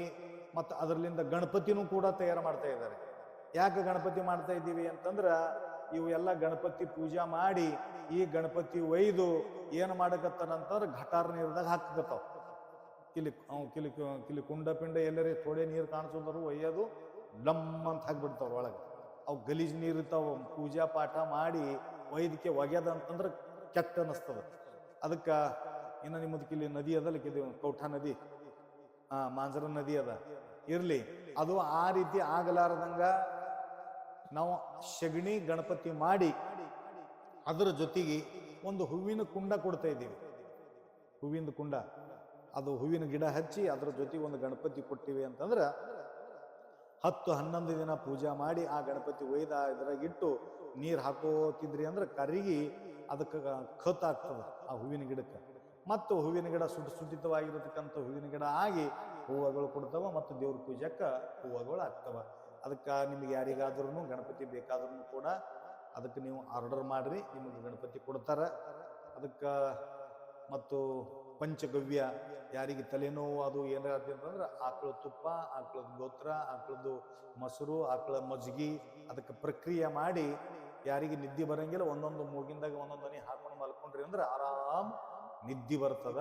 ಮತ್ತು ಅದರಲ್ಲಿಂದ ಗಣಪತಿನೂ ಕೂಡ ತಯಾರು ಮಾಡ್ತಾ ಇದ್ದಾರೆ. ಯಾಕೆ ಗಣಪತಿ ಮಾಡ್ತಾ ಇದ್ದೀವಿ ಅಂತಂದ್ರ, ಇವು ಎಲ್ಲ ಗಣಪತಿ ಪೂಜಾ ಮಾಡಿ ಈ ಗಣಪತಿ ಒಯ್ದು ಏನು ಮಾಡಕತ್ತಾರಂತಂದ್ರೆ ಘಟಾರ ನೀರ್ದಾಗ ಹಾಕಕತ್ತಾವ. ಕಿಲಿ ಕುಂಡ ಪಿಂಡ ಎಲ್ಲರೇ ಥೋಡೆ ನೀರು ಕಾಣಿಸೋದ್ರು ಒಯ್ಯೋದು ಡಮ್ ಅಂತ ಹಾಕ್ಬಿಡ್ತಾವ್ರ ಒಳಗೆ. ಅವು ಗಲೀಜ್ ನೀರು ಇರ್ತಾವ. ಪೂಜಾ ಪಾಠ ಮಾಡಿ ಒಯ್ದಕ್ಕೆ ಒಗ್ಯದ ಅಂತಂದ್ರೆ ಕೆಟ್ಟ ಅನ್ನಿಸ್ತದ. ಅದಕ್ಕೆ ಇನ್ನು ನಿಮ್ಮದಕ್ಕೆ ಇಲ್ಲಿ ನದಿ ಅದಲ್ಲ, ಕೌಠ ನದಿ, ಮಾಂಜರ ನದಿ ಅದ, ಇರ್ಲಿ. ಅದು ಆ ರೀತಿ ಆಗಲಾರದಂಗ ನಾವು ಸಗಣಿ ಗಣಪತಿ ಮಾಡಿ ಅದರ ಜೊತೆಗೆ ಒಂದು ಹೂವಿನ ಕುಂಡ ಕೊಡ್ತಾ ಇದ್ದೀವಿ. ಹೂವಿನ ಕುಂಡ, ಅದು ಹೂವಿನ ಗಿಡ ಹಚ್ಚಿ ಅದರ ಜೊತೆಗೆ ಒಂದು ಗಣಪತಿ ಕೊಟ್ಟಿವಿ ಅಂತಂದ್ರೆ 10-11 ದಿನ ಪೂಜಾ ಮಾಡಿ ಆ ಗಣಪತಿ ಒಯ್ದ ಇದ್ರಾಗಿಟ್ಟು ನೀರು ಹಾಕೋತಿದ್ರಿ ಅಂದ್ರೆ ಕರಿಗಿ ಅದಕ್ಕೆ ಖತ್ ಆಗ್ತದ ಆ ಹೂವಿನ ಗಿಡಕ್ಕೆ. ಮತ್ತು ಹೂವಿನ ಗಿಡ ಸುಟ್ಟಿತವಾಗಿರತಕ್ಕಂಥ ಹೂವಿನ ಗಿಡ ಆಗಿ ಹೂವುಗಳು ಕೊಡ್ತಾವ ಮತ್ತು ದೇವ್ರ ಪೂಜೆಕ್ಕೆ ಹೂವುಗಳು ಆಗ್ತವ. ಅದಕ್ಕೆ ನಿಮ್ಗೆ ಯಾರಿಗಾದ್ರೂ ಗಣಪತಿ ಬೇಕಾದ್ರೂ ಕೂಡ ಅದಕ್ಕೆ ನೀವು ಆರ್ಡರ್ ಮಾಡ್ರಿ, ನಿಮಗೆ ಗಣಪತಿ ಕೊಡ್ತಾರ. ಅದಕ್ಕೆ ಮತ್ತು ಪಂಚಗವ್ಯ, ಯಾರಿಗೆ ತಲೆನೋವು ಅದು ಏನಾರ ಅಂತಂದ್ರೆ ಆಕಳ ತುಪ್ಪ, ಆಕಳದ ಗೋತ್ರ, ಆಕಳದ್ದು ಮೊಸರು, ಆಕಳ ಮಜ್ಗಿ, ಅದಕ್ಕೆ ಪ್ರಕ್ರಿಯೆ ಮಾಡಿ ಯಾರಿಗೆ ನಿದ್ದೆ ಬರಂಗಿಲ್ಲ ಒಂದೊಂದು ಮೂಗಿಂದಾಗ ಒಂದೊಂದು ಹನಿ ಹಾಕೊಂಡು ಮಲ್ಕೊಂಡ್ರಿ ಅಂದ್ರೆ ಆರಾಮ್ ನಿದ್ದೆ ಬರ್ತದ,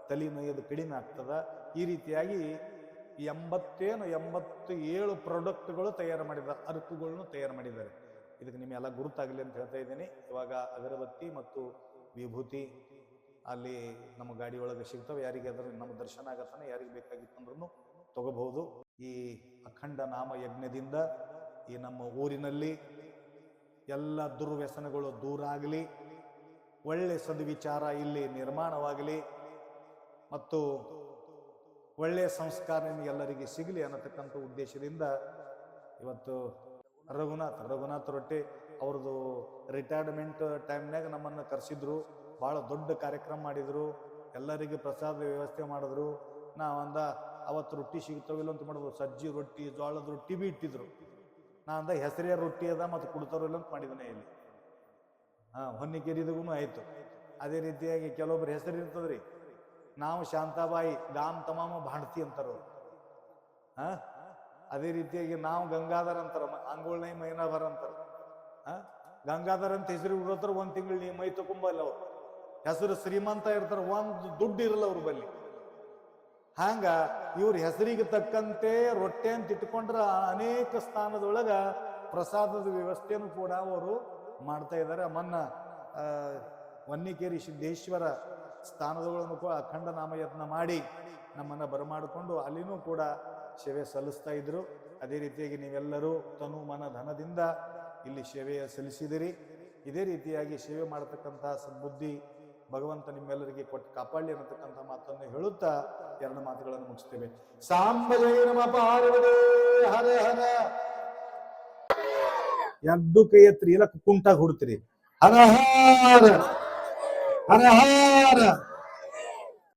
ತಲೆ ನೋಯೋದು ಕಡಿಮೆ ಆಗ್ತದ. ಈ ರೀತಿಯಾಗಿ 87 ಪ್ರಾಡಕ್ಟ್ಗಳು ತಯಾರು ಮಾಡಿದ್ದಾರೆ, ಅರಕುಗಳನ್ನು ತಯಾರು ಮಾಡಿದ್ದಾರೆ. ಇದಕ್ಕೆ ನಿಮಗೆಲ್ಲ ಗುರುತಾಗಲಿ ಅಂತ ಹೇಳ್ತಾ ಇದ್ದೀನಿ. ಇವಾಗ ಅಗರಬತ್ತಿ ಮತ್ತು ವಿಭೂತಿ ಅಲ್ಲಿ ನಮ್ಮ ಗಾಡಿ ಒಳಗೆ ಸಿಗ್ತವೆ. ಯಾರಿಗೆ ಅದರ ನಮ್ಮ ದರ್ಶನ ಆಗತ್ತಾನೆ, ಯಾರಿಗೆ ಬೇಕಾಗಿತ್ತಂದ್ರೂ ತಗೋಬಹುದು. ಈ ಅಖಂಡ ನಾಮ ಯಜ್ಞದಿಂದ ಈ ನಮ್ಮ ಊರಿನಲ್ಲಿ ಎಲ್ಲ ದುರ್ವ್ಯಸನಗಳು ದೂರ ಆಗಲಿ, ಒಳ್ಳೆ ಸದ್ವಿಚಾರ ಇಲ್ಲಿ ನಿರ್ಮಾಣವಾಗಲಿ ಮತ್ತು ಒಳ್ಳೆಯ ಸಂಸ್ಕಾರ ನಿಮಗೆಲ್ಲರಿಗೆ ಸಿಗಲಿ ಅನ್ನತಕ್ಕಂಥ ಉದ್ದೇಶದಿಂದ ಇವತ್ತು ರಘುನಾಥ್ ರೊಟ್ಟಿ ಅವ್ರದ್ದು ರಿಟೈರ್ಮೆಂಟ್ ಟೈಮ್ನಾಗ ನಮ್ಮನ್ನು ಕರೆಸಿದ್ರು. ಭಾಳ ದೊಡ್ಡ ಕಾರ್ಯಕ್ರಮ ಮಾಡಿದ್ರು, ಎಲ್ಲರಿಗೆ ಪ್ರಸಾದ ವ್ಯವಸ್ಥೆ ಮಾಡಿದ್ರು. ನಾವಂದ ಅವತ್ತು ರೊಟ್ಟಿ ಸಿಗ್ತಾವಿಲ್ಲ ಅಂತ ಮಾಡಿದ್ರು, ಸಜ್ಜಿ ರೊಟ್ಟಿ, ಜೋಳದ ರೊಟ್ಟಿ ಬಿ ಇಟ್ಟಿದ್ರು. ನಾವಂದ ಹೆಸರಿಯ ರೊಟ್ಟಿ ಅದ ಮತ್ತು ಕುಡ್ತಾರಿಲ್ಲ ಅಂತ ಮಾಡಿದನೆ ಇಲ್ಲಿ. ಹೊನ್ನಿಕೇರಿದಾಗೂ ಆಯಿತು. ಅದೇ ರೀತಿಯಾಗಿ ಕೆಲವೊಬ್ರು ಹೆಸರು ಇರ್ತದ್ರಿ, ನಾವು ಶಾಂತಾಬಾಯಿ ಗಾಮ್ ತಮಾಮ ಭಾಣ್ತಿ ಅಂತಾರ. ಅದೇ ರೀತಿಯಾಗಿ ನಾವು ಗಂಗಾಧರ್ ಅಂತಾರ, ಅಂಗೋಳ್ನೈ ಮೈನಾಭರ್ ಅಂತಾರ. ಗಂಗಾಧರ್ ಅಂತ ಹೆಸರು ಬಿಡೋತಾರ, 1 ತಿಂಗಳು ನೀ ಮೈ ತಕೊಂಬಲ್ಲ. ಅವ್ರು ಹೆಸರು ಶ್ರೀಮಂತ ಇರ್ತಾರ, ಒಂದು ದುಡ್ಡು ಇರಲ್ಲ ಅವ್ರ ಬಲ್ಲಿ. ಹಂಗ ಇವ್ರ ಹೆಸರಿಗೆ ತಕ್ಕಂತೆ ರೊಟ್ಟೆ ಅಂತ ಇಟ್ಕೊಂಡ್ರ ಅನೇಕ ಸ್ಥಾನದೊಳಗ ಪ್ರಸಾದದ ವ್ಯವಸ್ಥೆನೂ ಕೂಡ ಅವರು ಮಾಡ್ತಾ ಇದ್ದಾರೆ. ಮೊನ್ನ ಹೊನ್ನಿಕೇರಿ ಸಿದ್ದೇಶ್ವರ ಸ್ಥಾನದೊಳಗೂ ಕೂಡ ಅಖಂಡ ನಾಮಯತ್ನ ಮಾಡಿ ನಮ್ಮನ್ನು ಬರಮಾಡಿಕೊಂಡು ಅಲ್ಲಿನೂ ಕೂಡ ಸೇವೆ ಸಲ್ಲಿಸ್ತಾ ಇದ್ರು. ಅದೇ ರೀತಿಯಾಗಿ ನೀವೆಲ್ಲರೂ ತನು ಮನ ಧನದಿಂದ ಇಲ್ಲಿ ಸೇವೆಯ ಸಲ್ಲಿಸಿದಿರಿ. ಇದೇ ರೀತಿಯಾಗಿ ಸೇವೆ ಮಾಡತಕ್ಕಂತಹ ಸದ್ಬುದ್ಧಿ ಭಗವಂತ ನಿಮ್ಮೆಲ್ಲರಿಗೆ ಕೊಟ್ಟು ಕಾಪಾಡಲಿ ಅನ್ನತಕ್ಕಂಥ ಮಾತನ್ನು ಹೇಳುತ್ತಾ 2 ಮಾತುಗಳನ್ನು ಮುಗಿಸ್ತೇವೆ. ಸಾಂಬಜಯ ನಮ ಪಾರ್ವತಿ ಹರ ಹರ. 2 ಕೈ ಎತ್ರಿ, ಇಲ್ಲ ಕುಂಟಾಗಿ ಹುಡ್ತೀರಿ. ಹರ ಹರ ಹರ ಹರ.